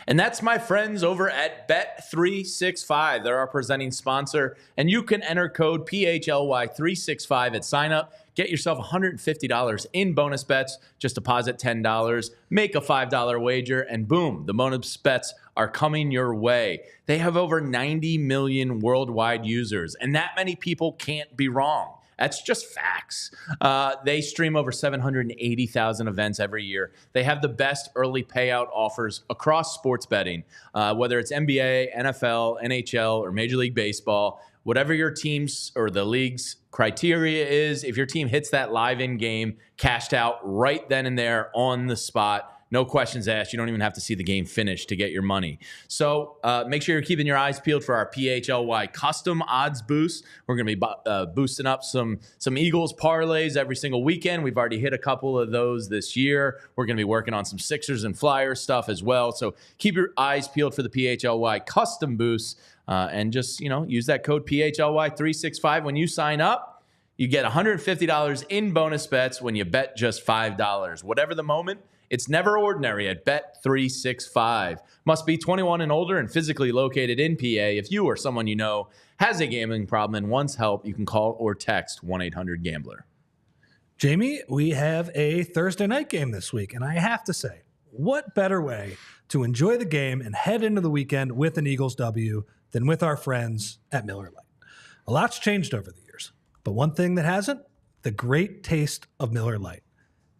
And that's my friends over at Bet365. They're our presenting sponsor, and you can enter code PHLY365 at sign up. Get yourself $150 in bonus bets. Just deposit $10, make a $5 wager, and boom, the bonus bets are coming your way. They have over 90 million worldwide users, and that many people can't be wrong. That's just facts. They stream over 780,000 events every year. They have the best early payout offers across sports betting, whether it's NBA, NFL, NHL, or Major League Baseball. Whatever your team's or the league's criteria is, if your team hits that live in game, cashed out right then and there on the spot, no questions asked. You don't even have to see the game finish to get your money. So make sure you're keeping your eyes peeled for our PHLY custom odds boost. We're going to be boosting up some Eagles parlays every single weekend. We've already hit a couple of those this year. We're going to be working on some Sixers and Flyers stuff as well. So keep your eyes peeled for the PHLY custom boost, and just use that code PHLY365 when you sign up. You get $150 in bonus bets when you bet just $5. Whatever the moment, it's never ordinary at Bet365. Must be 21 and older and physically located in PA. If you or someone you know has a gambling problem and wants help, you can call or text 1-800-GAMBLER. Jamie, we have a Thursday night game this week, and I have to say, what better way to enjoy the game and head into the weekend with an Eagles W than with our friends at Miller Lite? A lot's changed over the years, but one thing that hasn't, the great taste of Miller Lite.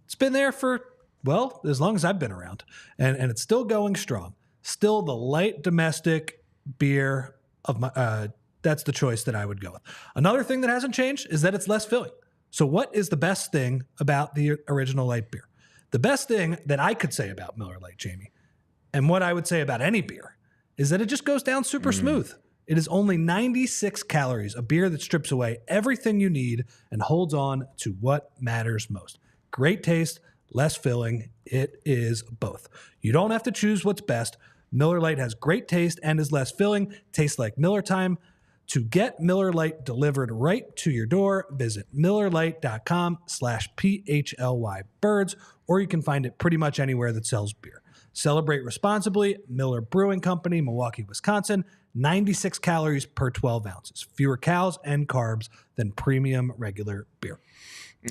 It's been there for, well, as long as I've been around, and it's still going strong. Still the light domestic beer of my, that's the choice that I would go with. Another thing that hasn't changed is that it's less filling. So what is the best thing about the original light beer? The best thing that I could say about Miller Lite, Jamie, and what I would say about any beer, is that it just goes down super smooth. It is only 96 calories, a beer that strips away everything you need and holds on to what matters most. Great taste, less filling. It is both. You don't have to choose what's best. Miller Lite has great taste and is less filling. Tastes like Miller time. To get Miller Lite delivered right to your door, visit MillerLite.com/PHLYBirds, or you can find it pretty much anywhere that sells beer. Celebrate responsibly. Miller Brewing Company, Milwaukee, Wisconsin. 96 calories per 12 ounces. Fewer calories and carbs than premium regular beer.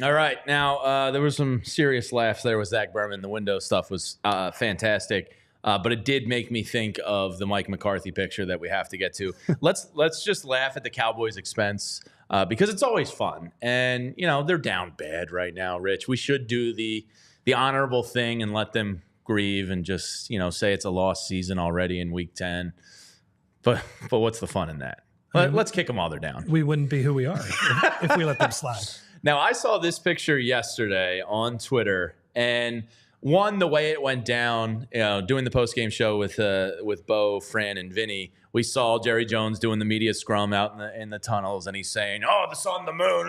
All right. Now, there was some serious laughs there with Zack Burman. The window stuff was fantastic. But it did make me think of the Mike McCarthy picture that we have to get to. Let's just laugh at the Cowboys' expense because it's always fun. And, you know, they're down bad right now, Rich. We should do the honorable thing and let them grieve and just, you know, say it's a lost season already in week 10. But what's the fun in that? Let's kick them while they're down. We wouldn't be who we are if we let them slide. Now, I saw this picture yesterday on Twitter, and one, the way it went down, you know, doing the post-game show with Bo, Fran, and Vinny, we saw Jerry Jones doing the media scrum out in the tunnels, and he's saying, "Oh, the sun, the moon,"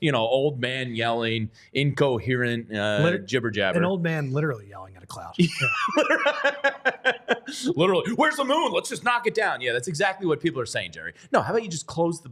you know, old man yelling, incoherent jibber jabber. An old man literally yelling at a cloud. Literally, where's the moon? Let's just knock it down. Yeah, that's exactly what people are saying, Jerry. No, how about you just close the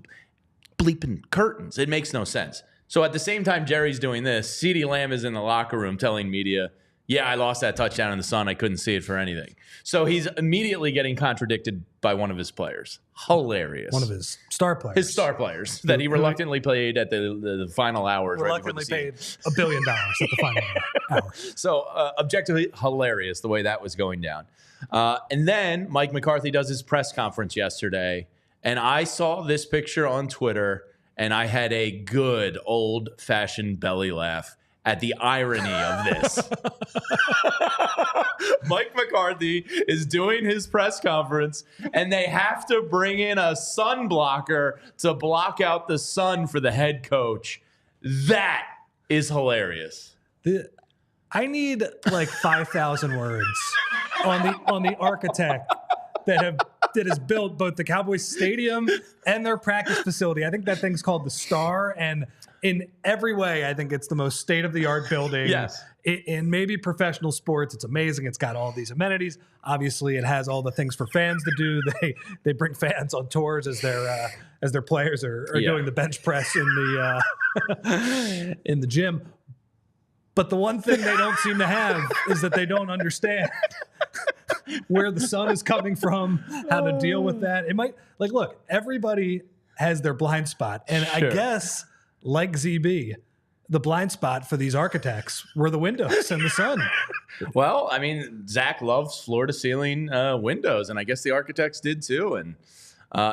bleeping curtains? It makes no sense. So at the same time Jerry's doing this, CeeDee Lamb is in the locker room telling media, yeah, I lost that touchdown in the sun. I couldn't see it for anything. So he's immediately getting contradicted by one of his players. Hilarious. One of his star players. His star players that he reluctantly played at the final hours. Reluctantly paid $1 billion at the final hour. So objectively hilarious the way that was going down. And then Mike McCarthy does his press conference yesterday, and I saw this picture on Twitter, and I had a good old-fashioned belly laugh at the irony of this. Mike McCarthy is doing his press conference, and they have to bring in a sun blocker to block out the sun for the head coach. That is hilarious. I need like 5,000 words on the architect that has built both the Cowboys stadium and their practice facility. I think that thing's called the Star, and in every way, I think it's the most state-of-the-art building. Yes. In maybe professional sports, it's amazing. It's got all these amenities. Obviously, it has all the things for fans to do. They bring fans on tours as their players are doing the bench press in the gym. But the one thing they don't seem to have is that they don't understand where the sun is coming from, how to deal with that. It might, like, look, everybody has their blind spot. And Sure. I guess, like ZB, the blind spot for these architects were the windows and the sun. Well, I mean, Zach loves floor-to-ceiling windows, and I guess the architects did too. And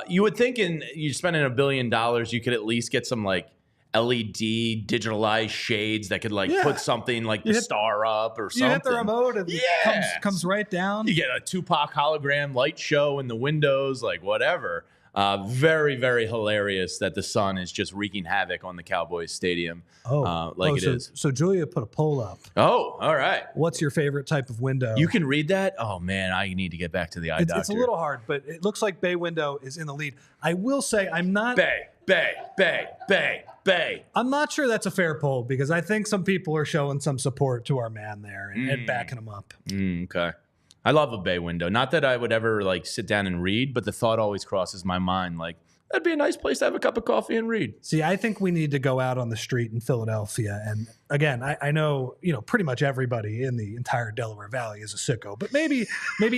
you would think you're spending $1 billion, you could at least get some, like, LED digitalized shades that could put something like the Star up or something. You hit the remote and it comes right down. You get a Tupac hologram light show in the windows, like whatever. Very, very hilarious that the sun is just wreaking havoc on the Cowboys stadium it is. So Julia put a poll up. Oh, all right. What's your favorite type of window? You can read that? Oh, man, I need to get back to the eye doctor. It's a little hard, but it looks like bay window is in the lead. I will say I'm not... Bay. I'm not sure that's a fair poll because I think some people are showing some support to our man there and backing him up. Okay. I love a bay window. Not that I would ever sit down and read, but the thought always crosses my mind. Like, that'd be a nice place to have a cup of coffee and read. See, I think we need to go out on the street in Philadelphia. And again, I know, pretty much everybody in the entire Delaware Valley is a sicko, but maybe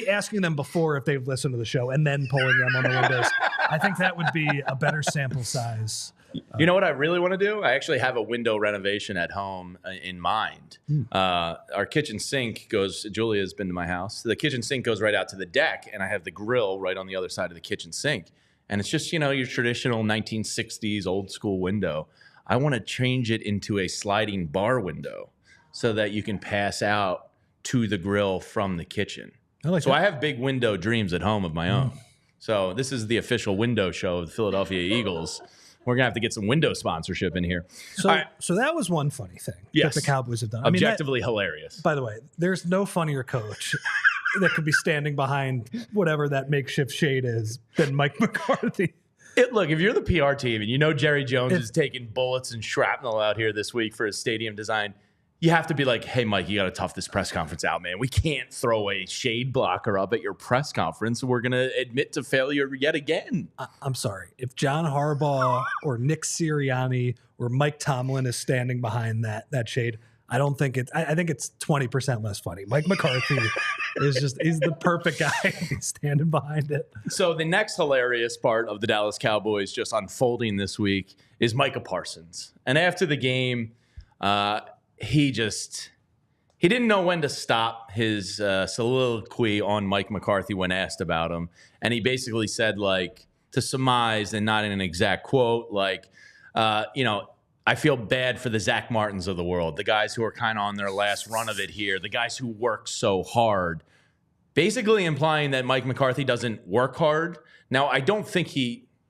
asking them before if they've listened to the show and then polling them on the windows. I think that would be a better sample size. You know what I really want to do? I actually have a window renovation at home in mind. Our kitchen sink Julia's been to my house. The kitchen sink goes right out to the deck, and I have the grill right on the other side of the kitchen sink. And it's just, your traditional 1960s old school window. I want to change it into a sliding bar window so that you can pass out to the grill from the kitchen. I have big window dreams at home of my own. So this is the official window show of the Philadelphia Eagles. We're going to have to get some window sponsorship in here. So that was one funny thing that the Cowboys have done. Objectively hilarious. By the way, there's no funnier coach that could be standing behind whatever that makeshift shade is than Mike McCarthy. Look, if you're the PR team and Jerry Jones is taking bullets and shrapnel out here this week for his stadium design, you have to be like, hey, Mike, you got to tough this press conference out, man. We can't throw a shade blocker up at your press conference. We're going to admit to failure yet again. I'm sorry. If John Harbaugh or Nick Sirianni or Mike Tomlin is standing behind that shade, I don't think it's. I think it's 20% less funny. Mike McCarthy he's the perfect guy. He's standing behind it. So the next hilarious part of the Dallas Cowboys just unfolding this week is Micah Parsons. And after the game, he didn't know when to stop his soliloquy on Mike McCarthy when asked about him. And he basically said, like, to surmise and not in an exact quote, like, I feel bad for the Zach Martins of the world, the guys who are kind of on their last run of it here, the guys who work so hard, basically implying that Mike McCarthy doesn't work hard. Now, I don't think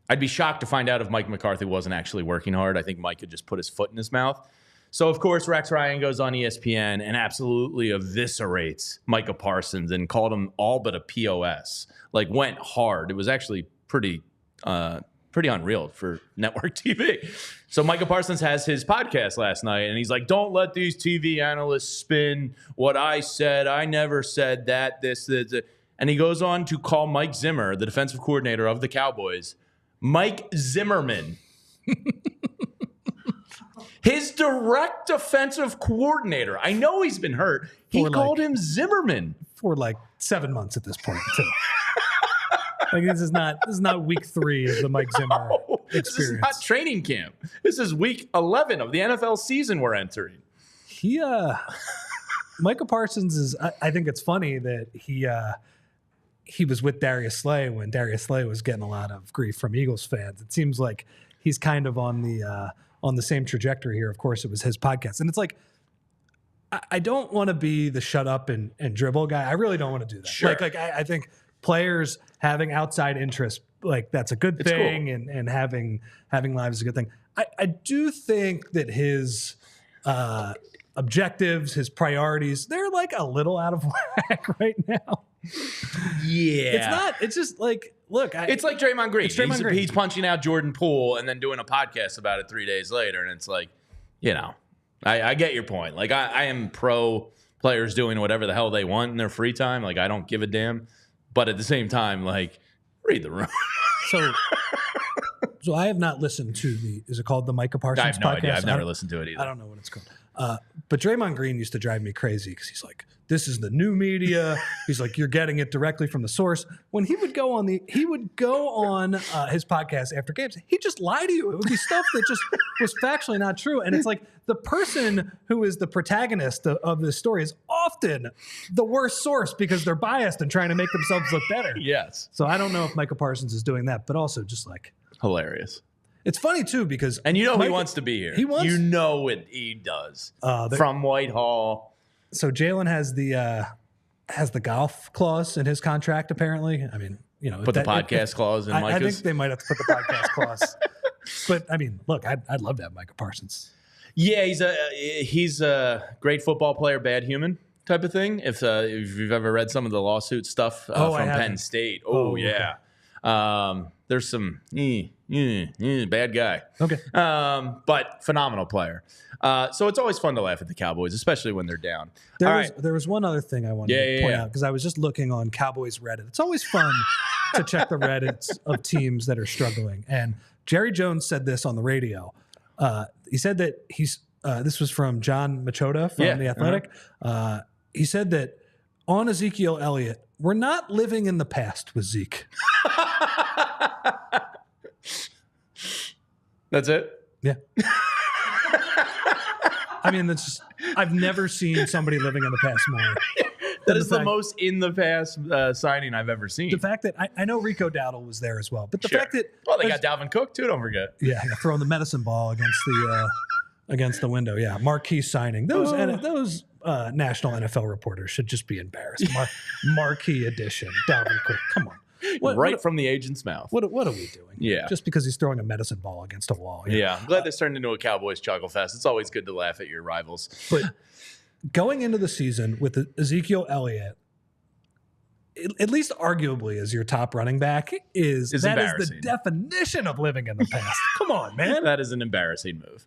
I'd be shocked to find out if Mike McCarthy wasn't actually working hard. I think Mike could just put his foot in his mouth. So, of course, Rex Ryan goes on ESPN and absolutely eviscerates Micah Parsons and called him all but a POS, like went hard. It was actually pretty unreal for network TV. So Micah Parsons has his podcast last night, and he's like, don't let these TV analysts spin what I said. I never said that, this. And he goes on to call Mike Zimmer, the defensive coordinator of the Cowboys, Mike Zimmerman. His direct defensive coordinator. I know he's been hurt. He called him Zimmerman. For like 7 months at this point, too. Like this is not week 3 of the Mike Zimmer experience. This is not training camp. This is week 11 of the NFL season we're entering. Micah Parsons is. I think it's funny that he was with Darius Slay when Darius Slay was getting a lot of grief from Eagles fans. It seems like he's kind of on the same trajectory here. Of course, it was his podcast, and it's like I don't want to be the shut up and dribble guy. I really don't want to do that. Sure. I think players having outside interest, like that's a good thing, cool. and having lives is a good thing. I do think that his objectives, his priorities, they're like a little out of whack right now. Yeah. It's not. It's just like, look. It's like Draymond Green. It's Draymond Green. He's punching out Jordan Poole and then doing a podcast about it 3 days later. And it's like, I get your point. Like, I am pro players doing whatever the hell they want in their free time. Like, I don't give a damn. But at the same time, like, read the room. So I have not listened to is it called the Micah Parsons podcast? I have no idea. I've never listened to it either. I don't know what it's called. But Draymond Green used to drive me crazy because he's like, this is the new media. He's like, you're getting it directly from the source. When he would go on his podcast after games, he'd just lie to you. It would be stuff that just was factually not true. And it's like the person who is the protagonist of this story is often the worst source because they're biased and trying to make themselves look better. Yes. So I don't know if Micah Parsons is doing that, but also just like hilarious. It's funny too because he wants to be here. He wants. You know what he does from Whitehall. So Jalen has the golf clause in his contract. Apparently, I mean, put the podcast clause in Micah's. I think they might have to put the podcast clause. But I mean, look, I'd love to have Micah Parsons. Yeah, he's a great football player, bad human type of thing. If you've ever read some of the lawsuit stuff from Penn State, yeah. Okay. There's some bad guy. Okay. But phenomenal player. So it's always fun to laugh at the Cowboys, especially when they're down. There was one other thing I wanted to point out because I was just looking on Cowboys Reddit. It's always fun to check the Reddits of teams that are struggling. And Jerry Jones said this on the radio. He said that this was from John Machota from The Athletic. He said that on Ezekiel Elliott, we're not living in the past with Zeke. That's it? Yeah. I mean, I've never seen somebody living in the past more. That is the most in the past signing I've ever seen. The fact that I know Rico Dowdle was there as well, but the fact that they got Dalvin Cook too. Don't forget. Yeah, throwing the medicine ball against the window. Yeah, marquee signing. Those national NFL reporters should just be embarrassed. Marquee edition, Dalvin Cook. Come on. From the agent's mouth. What are we doing? Yeah. Just because he's throwing a medicine ball against a wall. Yeah. I'm glad this turned into a Cowboys chuckle fest. It's always good to laugh at your rivals. But going into the season with Ezekiel Elliott, at least arguably as your top running back, is the definition of living in the past. Come on, man. That is an embarrassing move.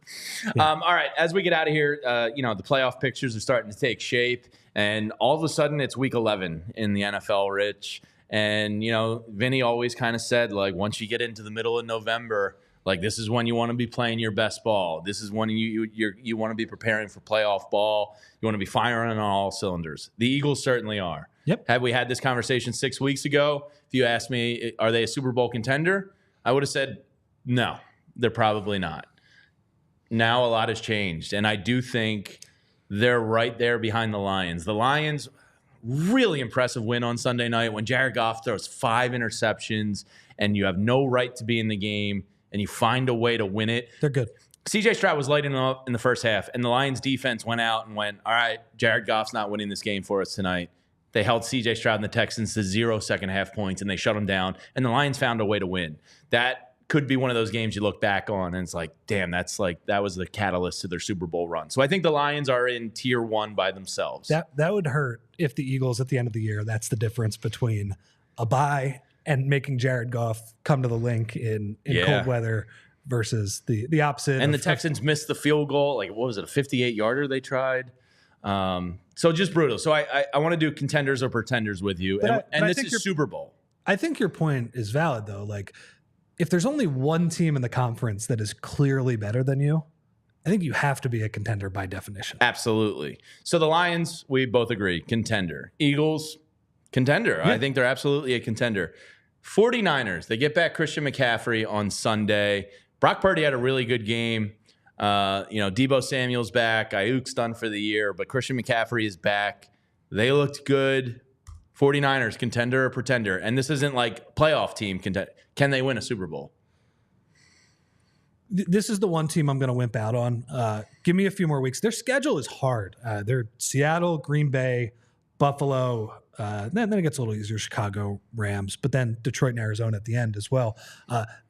Yeah. All right. As we get out of here, the playoff pictures are starting to take shape. And all of a sudden, it's week 11 in the NFL, Rich. And, Vinny always kind of said, like, once you get into the middle of November, Like, this is when you want to be playing your best ball. This is when you want to be preparing for playoff ball. You want to be firing on all cylinders. The Eagles certainly are. Yep. Had we had this conversation 6 weeks ago, if you asked me, are they a Super Bowl contender? I would have said, no, they're probably not. Now a lot has changed, and I do think they're right there behind the Lions. The Lions, really impressive win on Sunday night when Jared Goff throws 5 interceptions and you have no right to be in the game and you find a way to win it. They're good. CJ Stroud was lighting them up in the first half, and the Lions defense went out and went, all right, Jared Goff's not winning this game for us tonight. They held CJ Stroud and the Texans to 0 second half points, and they shut them down, and the Lions found a way to win. That could be one of those games you look back on, and it's like, damn, that was the catalyst to their Super Bowl run. So I think the Lions are in tier 1 by themselves. That would hurt if the Eagles at the end of the year, that's the difference between a bye and making Jared Goff come to the link in cold weather versus the opposite. And the Texans missed the field goal. Like, what was it, a 58-yarder they tried? So just brutal. So I want to do contenders or pretenders with you. But this is Super Bowl. I think your point is valid, though. Like, if there's only one team in the conference that is clearly better than you, I think you have to be a contender by definition. Absolutely. So the Lions, we both agree, contender. Eagles, contender. Yeah. I think they're absolutely a contender. 49ers, they get back Christian McCaffrey on Sunday. Brock Purdy had a really good game. Deebo Samuel's back. Ayuk's done for the year, but Christian McCaffrey is back. They looked good. 49ers, contender or pretender? And this isn't like playoff team contender. Can they win a Super Bowl? This is the one team I'm going to wimp out on. Give me a few more weeks. Their schedule is hard. They're Seattle, Green Bay, Buffalo. Then it gets a little easier, Chicago, Rams, but then Detroit and Arizona at the end as well.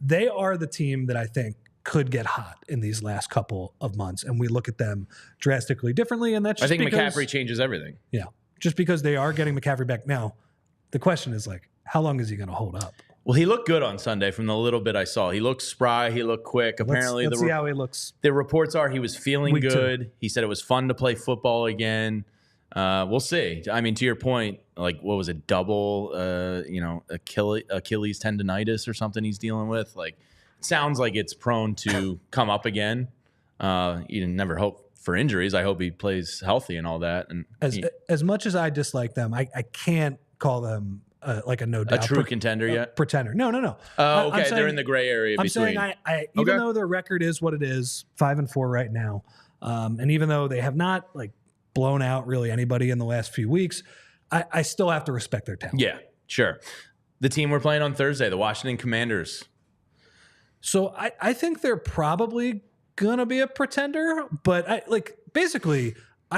They are the team that I think could get hot in these last couple of months, and we look at them drastically differently. And that's just McCaffrey changes everything. Yeah, just because they are getting McCaffrey back now. The question is, like, how long is he going to hold up? Well, he looked good on Sunday from the little bit I saw. He looked spry. He looked quick. Apparently, let's see how he looks. The reports are he was feeling good. 2. He said it was fun to play football again. We'll see. I mean, to your point, like, what was it? Double, Achilles tendonitis or something he's dealing with. Like, it sounds like it's prone to come up again. You never hope for injuries. I hope he plays healthy and all that. And as much as I dislike them, I can't call them like a no doubt. A true contender yet? Pretender. No. Oh, okay. They're in the gray area I'm between. saying even though their record is what it is, 5-4 right now, and even though they have not, like, blown out really anybody in the last few weeks, I still have to respect their talent. Yeah, sure. The team we're playing on Thursday, the Washington Commanders. So I think they're probably going to be a pretender, but I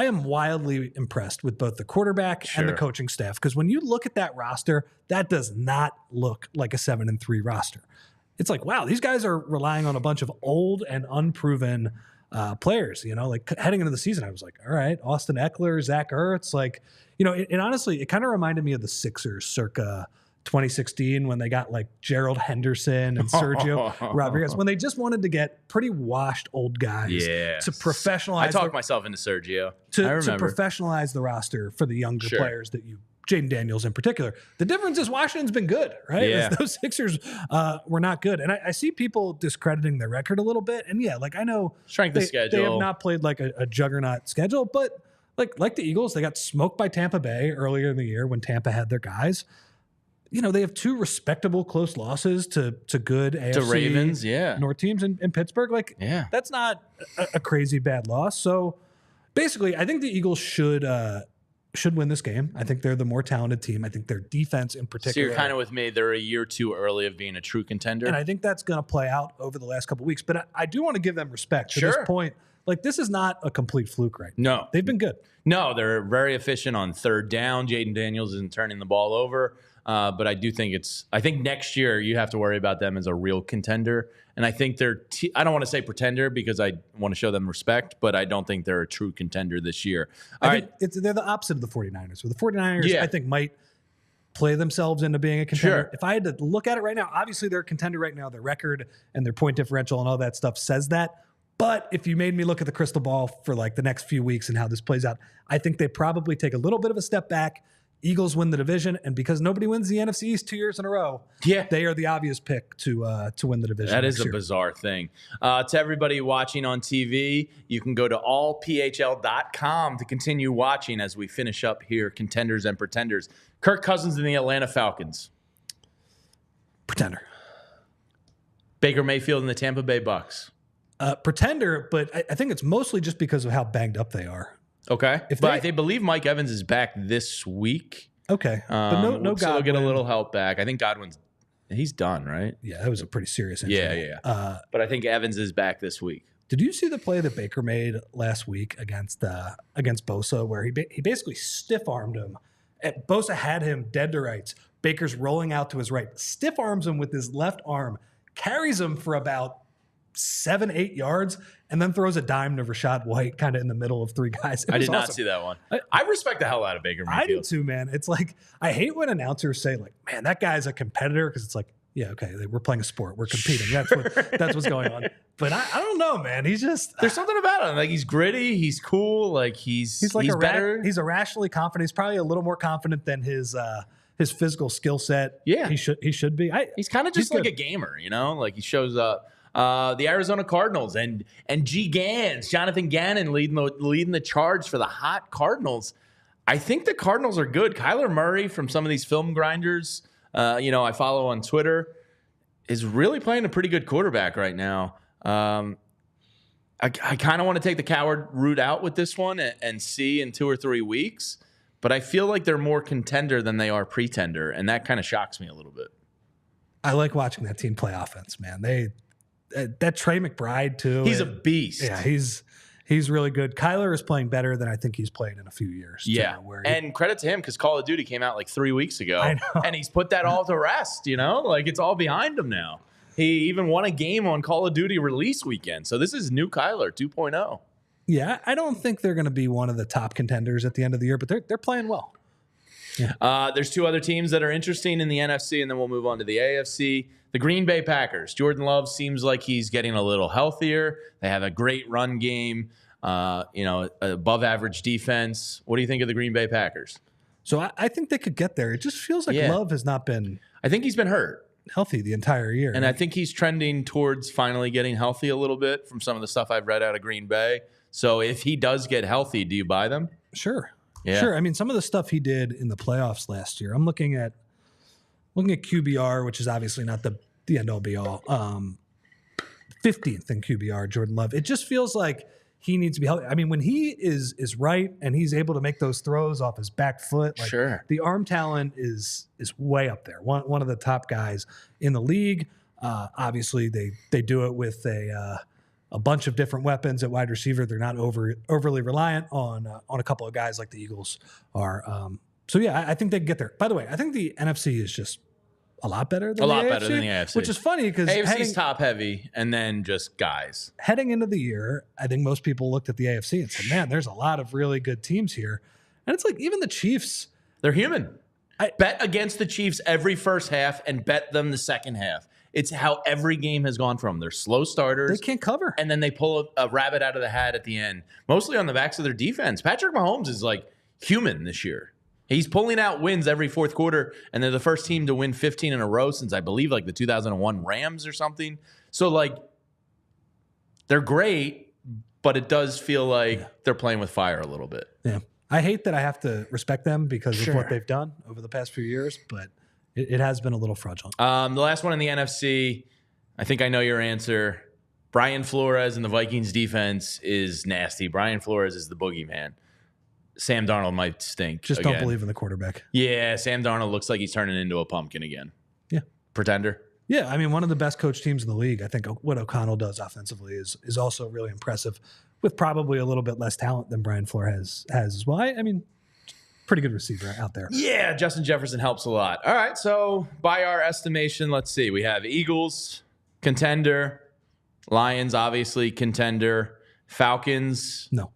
am wildly impressed with both the quarterback and the coaching staff, because when you look at that roster, that does not look like a 7-3 roster. It's like, wow, these guys are relying on a bunch of old and unproven players. Like, heading into the season, I was like, all right, Austin Eckler, Zach Ertz, like, and honestly, it kind of reminded me of the Sixers circa 2016 when they got, like, Gerald Henderson and Sergio Rodriguez, when they just wanted to get pretty washed old guys to professionalize. I talked myself into Sergio. To professionalize the roster for the younger players that Jayden Daniels in particular. The difference is Washington's been good, right? Yeah. Those Sixers were not good. And I see people discrediting their record a little bit. And like, I know strength of schedule. They have not played like a juggernaut schedule, but like the Eagles, they got smoked by Tampa Bay earlier in the year when Tampa had their guys. They have 2 respectable close losses to good AFC to Ravens, North teams in Pittsburgh. Like, that's not a crazy bad loss. So basically, I think the Eagles should win this game. I think they're the more talented team. I think their defense in particular. So you're kind of with me. They're a year too early of being a true contender. And I think that's going to play out over the last couple of weeks. But I do want to give them respect to this point. Like, this is not a complete fluke right now. No. They've been good. No, they're very efficient on third down. Jayden Daniels isn't turning the ball over. But I do think I think next year you have to worry about them as a real contender. And I think I don't want to say pretender because I want to show them respect, but I don't think they're a true contender this year. They're the opposite of the 49ers. So the 49ers, I think, might play themselves into being a contender. If I had to look at it right now, obviously they're a contender right now. Their record and their point differential and all that stuff says that. But if you made me look at the crystal ball for, like, the next few weeks and how this plays out, I think they probably take a little bit of a step back Eagles win the division, and because nobody wins the NFC East 2 years in a row, they are the obvious pick to win the division. That is a bizarre thing. To everybody watching on TV, you can go to allphl.com to continue watching as we finish up here, Contenders and Pretenders. Kirk Cousins and the Atlanta Falcons. Pretender. Baker Mayfield and the Tampa Bay Bucks. Pretender, but I think it's mostly just because of how banged up they are. Okay. But they believe Mike Evans is back this week. Okay. But no Godwin. So they'll get a little help back. I think he's done, right? Yeah, that was a pretty serious injury. Yeah. But I think Evans is back this week. Did you see the play that Baker made last week against Bosa, where he basically stiff-armed him? Bosa had him dead to rights. Baker's rolling out to his right, stiff-arms him with his left arm, carries him for about 7-8 yards, and then throws a dime to Rachaad White kind of in the middle of three guys. I did not see that one. I respect the hell out of Baker Mayfield. I do too, man. It's like, I hate when announcers say, like, man, that guy's a competitor, because it's like, yeah, okay, we're playing a sport. We're competing. That's what's going on. But I don't know, man. He's just... There's something about him. Like, he's gritty. He's cool. Like, he's better. He's irrationally confident. He's probably a little more confident than his physical skill set. Yeah. He should be. He's kind of just like a gamer, you know? Like, he shows up. The Arizona Cardinals and Jonathan Gannon leading the charge for the hot Cardinals. I think the Cardinals are good. Kyler Murray, from some of these film grinders, I follow on Twitter, is really playing a pretty good quarterback right now. I kind of want to take the coward route out with this one and see in 2 or 3 weeks, but I feel like they're more contender than they are pretender, and that kind of shocks me a little bit. I like watching that team play offense, man. That Trey McBride too. He's a beast. Yeah, he's really good. Kyler is playing better than I think he's played in a few years. Yeah, and credit to him, because Call of Duty came out like 3 weeks ago, and he's put that all to rest. Like, it's all behind him now. He even won a game on Call of Duty release weekend. So this is new Kyler 2.0. Yeah, I don't think they're going to be one of the top contenders at the end of the year, but they're playing well. Yeah. There's 2 other teams that are interesting in the NFC, and then we'll move on to the AFC. The Green Bay Packers. Jordan Love seems like he's getting a little healthier. They have a great run game, above average defense. What do you think of the Green Bay Packers? So I think they could get there. It just feels like Love has not been... I think he's been hurt. Healthy the entire year. And I think he's trending towards finally getting healthy a little bit from some of the stuff I've read out of Green Bay. So if he does get healthy, do you buy them? Sure. Yeah. Sure. I mean, some of the stuff he did in the playoffs last year, I'm looking at QBR, which is obviously not the end all be all. 15th in QBR, Jordan Love. It just feels like he needs to be healthy. I mean, when he is right and he's able to make those throws off his back foot, like, sure, the arm talent is way up there. One of the top guys in the league. Obviously, they do it with a bunch of different weapons at wide receiver. They're not overly reliant on a couple of guys like the Eagles are. So yeah, I think they can get there. By the way, I think the NFC is just a lot better than the AFC, which is funny because AFC's top heavy and then just guys. Heading into the year, I think most people looked at the AFC and said, man, there's a lot of really good teams here. And it's like, even the Chiefs, they're human. I bet against the Chiefs every first half and bet them the second half. It's how every game has gone from. They're slow starters. They can't cover. And then they pull a rabbit out of the hat at the end, mostly on the backs of their defense. Patrick Mahomes is like human this year. He's pulling out wins every fourth quarter, and they're the first team to win 15 in a row since, I believe, like the 2001 Rams or something. So, like, they're great, but it does feel like they're playing with fire a little bit. Yeah. I hate that I have to respect them because of what they've done over the past few years, but it has been a little fraudulent. The last one in the NFC, I think I know your answer. Brian Flores and the Vikings defense is nasty. Brian Flores is the boogeyman. Sam Darnold might stink. Just again. Don't believe in the quarterback. Yeah, Sam Darnold looks like he's turning into a pumpkin again. Yeah. Pretender. Yeah, I mean, one of the best coach teams in the league. I think what O'Connell does offensively is also really impressive, with probably a little bit less talent than Brian Flores has as well. I mean, pretty good receiver out there. Yeah, Justin Jefferson helps a lot. All right, so by our estimation, let's see. We have Eagles, contender. Lions, obviously, contender. Falcons. No.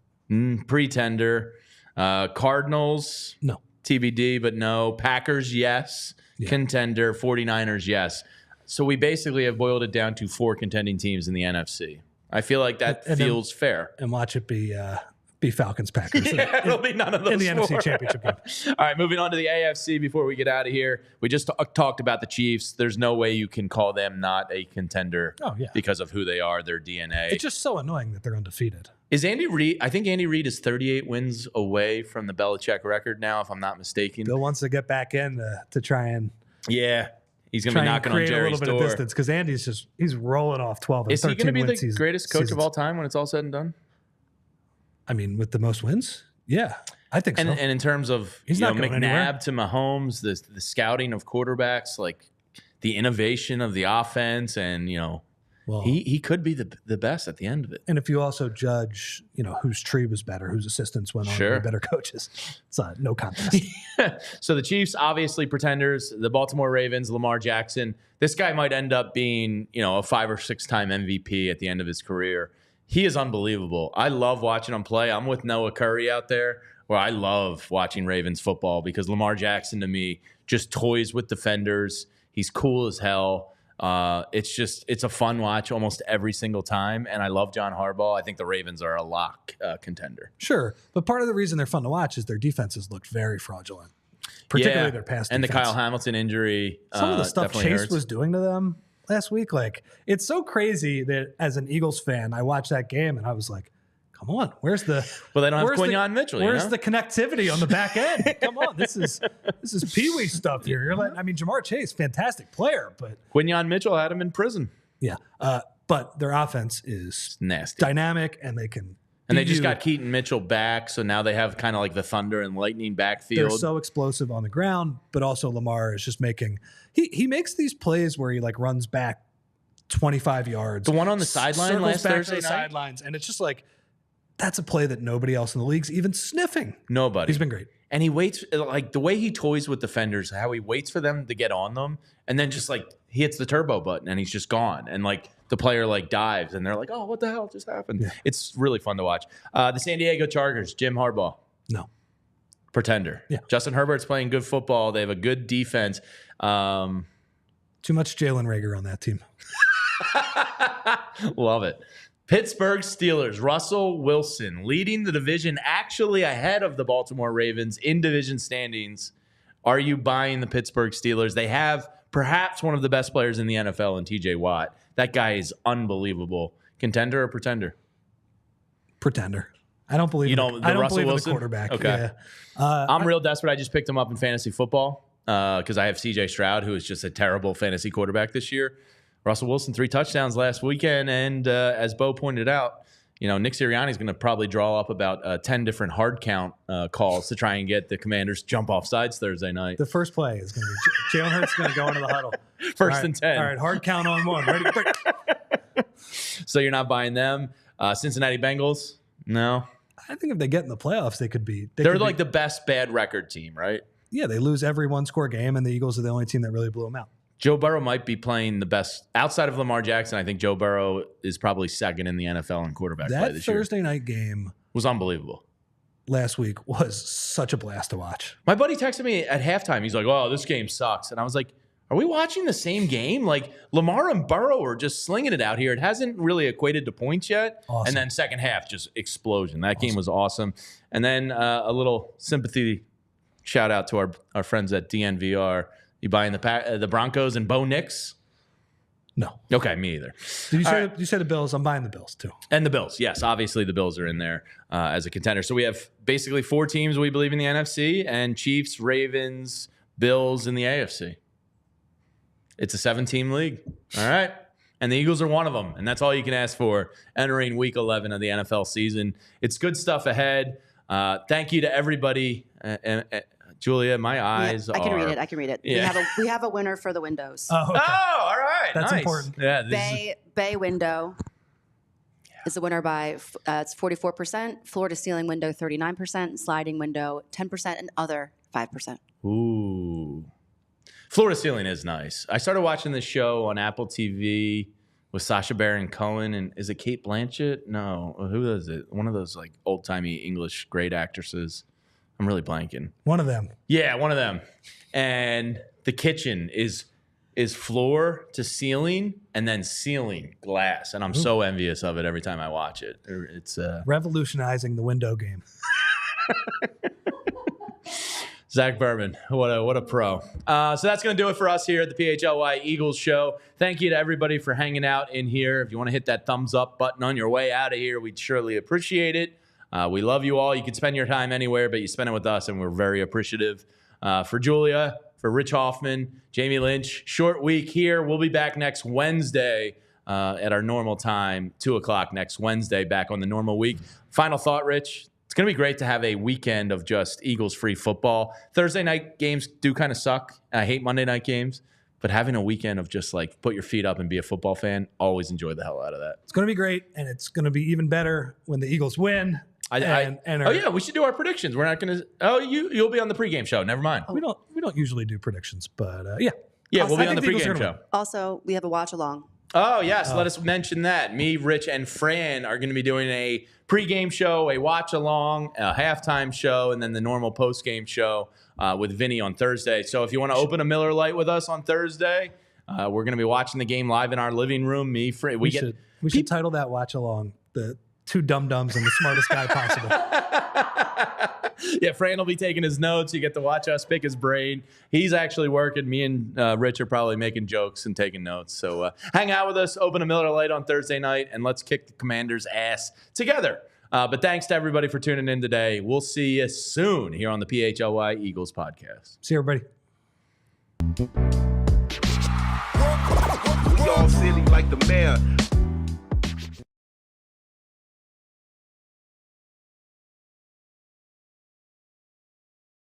Pretender. Cardinals. No. TBD, but no. Packers, yes. Yeah. Contender. 49ers, yes. So we basically have boiled it down to 4 contending teams in the NFC. I feel like that feels fair. And watch it be be Falcons Packers. It'll be none of those in the NFC four. Championship game. All right, moving on to the AFC before we get out of here. We just talked about the Chiefs. There's no way you can call them not a contender because of who they are, their DNA. It's just so annoying that they're undefeated. Is Andy Reid? I think Andy Reid is 38 wins away from the Belichick record now, if I'm not mistaken. Bill wants to get back in to try and he's going to be knocking on Jerry's door. A little bit of distance because Andy's he's rolling off 12 and 13 wins. Is he going to be the greatest coach of all time when it's all said and done? I mean, with the most wins? Yeah, I think so. And in terms of he's not going anywhere. McNabb to Mahomes, the scouting of quarterbacks, like the innovation of the offense, and he could be the best at the end of it. And if you also judge, whose tree was better, whose assistants went on to be better coaches, it's no contest. So the Chiefs, obviously pretenders. The Baltimore Ravens, Lamar Jackson. This guy might end up being, a 5 or 6 time MVP at the end of his career. He is unbelievable. I love watching him play. I'm with Noah Curry out there, where I love watching Ravens football because Lamar Jackson, to me, just toys with defenders. He's cool as hell. It's a fun watch almost every single time, and I love John Harbaugh. I think the Ravens are a lock contender. Sure, but part of the reason they're fun to watch is their defenses looked very fraudulent, particularly their pass defense. And the Kyle Hamilton injury. Some of the stuff Chase hurts. was doing to them last week, it's so crazy that as an Eagles fan, I watched that game and I was like, come on, where's the well? They don't have Quinyon Mitchell. Where's the connectivity on the back end? Come on, this is Pee-wee stuff here. You're like, Jamar Chase, fantastic player, but Quinyon Mitchell had him in prison. Yeah, but their offense is nasty, dynamic, and they can. And they just got Keaton Mitchell back, so now they have kind of like the Thunder and Lightning backfield. They're so explosive on the ground, but also Lamar is just making he makes these plays where he runs back 25 yards. The one on the sideline last Thursday night, sidelines, and it's just that's a play that nobody else in the league's even sniffing. Nobody. He's been great. And he waits, the way he toys with defenders, how he waits for them to get on them, and then just he hits the turbo button and he's just gone. And the player dives and they're like, oh, what the hell just happened? Yeah. It's really fun to watch. The San Diego Chargers, Jim Harbaugh. No. Pretender. Yeah. Justin Herbert's playing good football. They have a good defense. Too much Jalen Reagor on that team. Love it. Pittsburgh Steelers, Russell Wilson leading the division, actually ahead of the Baltimore Ravens in division standings. Are you buying the Pittsburgh Steelers? They have perhaps one of the best players in the NFL in TJ Watt. That guy is unbelievable. Contender or pretender? Pretender. I don't believe I don't believe in the quarterback. Okay. Yeah. I'm real desperate. I just picked him up in fantasy football because I have CJ Stroud, who is just a terrible fantasy quarterback this year. Russell Wilson, 3 touchdowns last weekend. And as Bo pointed out, Nick Sirianni is going to probably draw up about 10 different hard count calls to try and get the Commanders jump off sides Thursday night. The first play is going to be Jalen Hurts is going to go into the huddle. First and 10. All right, hard count on 1. Ready to break. So you're not buying them. Cincinnati Bengals? No. I think if they get in the playoffs, they could be. They're the best bad record team, right? Yeah, they lose every one-score game, and the Eagles are the only team that really blew them out. Joe Burrow might be playing the best outside of Lamar Jackson. I think Joe Burrow is probably second in the NFL in quarterback play this year. That Thursday night game was unbelievable. Last week was such a blast to watch. My buddy texted me at halftime. He's like, "Oh, this game sucks," and I was like, "Are we watching the same game? Lamar and Burrow are just slinging it out here. It hasn't really equated to points yet." Awesome. And then second half, just explosion. That game was awesome. And then a little sympathy shout out to our friends at DNVR. You buying the Broncos and Bo Nix? No. Okay, me either. Did you say the Bills? I'm buying the Bills too. And the Bills, yes. Obviously, the Bills are in there as a contender. So we have basically 4 teams we believe in the NFC, and Chiefs, Ravens, Bills in the AFC. It's a 7-team league. All right. And the Eagles are one of them, and that's all you can ask for entering Week 11 of the NFL season. It's good stuff ahead. Thank you to everybody. Julia, my eyes I can read it. Yeah. We have a winner for the windows. Oh, okay. all right. That's nice. important. Yeah, Bay window is the winner by it's 44%, floor to ceiling window 39%, sliding window 10%, and other 5%. Ooh. Floor to ceiling is nice. I started watching this show on Apple TV with Sacha Baron Cohen, and is it Cate Blanchett? No. Who is it? One of those old-timey English great actresses. I'm really blanking. One of them. Yeah, one of them. And the kitchen is is floor to ceiling and then ceiling glass. And I'm so envious of it every time I watch it. It's revolutionizing the window game. Zack Burman, what a pro. So that's going to do it for us here at the PHLY Eagles show. Thank you to everybody for hanging out in here. If you want to hit that thumbs up button on your way out of here, we'd surely appreciate it. We love you all. You can spend your time anywhere, but you spend it with us, and we're very appreciative. For Julia, for Rich Hoffman, Jamie Lynch, short week here. We'll be back next Wednesday at our normal time, 2 o'clock next Wednesday, back on the normal week. Final thought, Rich. It's going to be great to have a weekend of just Eagles-free football. Thursday night games do kind of suck. I hate Monday night games. But having a weekend of just like put your feet up and be a football fan, always enjoy the hell out of that. It's going to be great, and it's going to be even better when the Eagles win. Oh yeah, we should do our predictions. We're not going to. Oh, you'll be on the pregame show. Never mind. We don't usually do predictions, but yeah. Yeah, we'll be on the pregame show. Also, we have a watch along. Oh yes, let us mention that. Me, Rich, and Fran are going to be doing a pregame show, a watch along, a halftime show, and then the normal postgame show with Vinny on Thursday. So if you want to open a Miller Lite with us on Thursday, we're going to be watching the game live in our living room. Me, Fran, we should title that watch along the two dum-dums and the smartest guy possible. Yeah, Fran will be taking his notes. You get to watch us pick his brain. He's actually working. Me and Rich are probably making jokes and taking notes. So hang out with us, open a Miller Lite on Thursday night, and let's kick the Commanders' ass together. But thanks to everybody for tuning in today. We'll see you soon here on the PHLY Eagles Podcast. See you, everybody. We all silly like the mayor.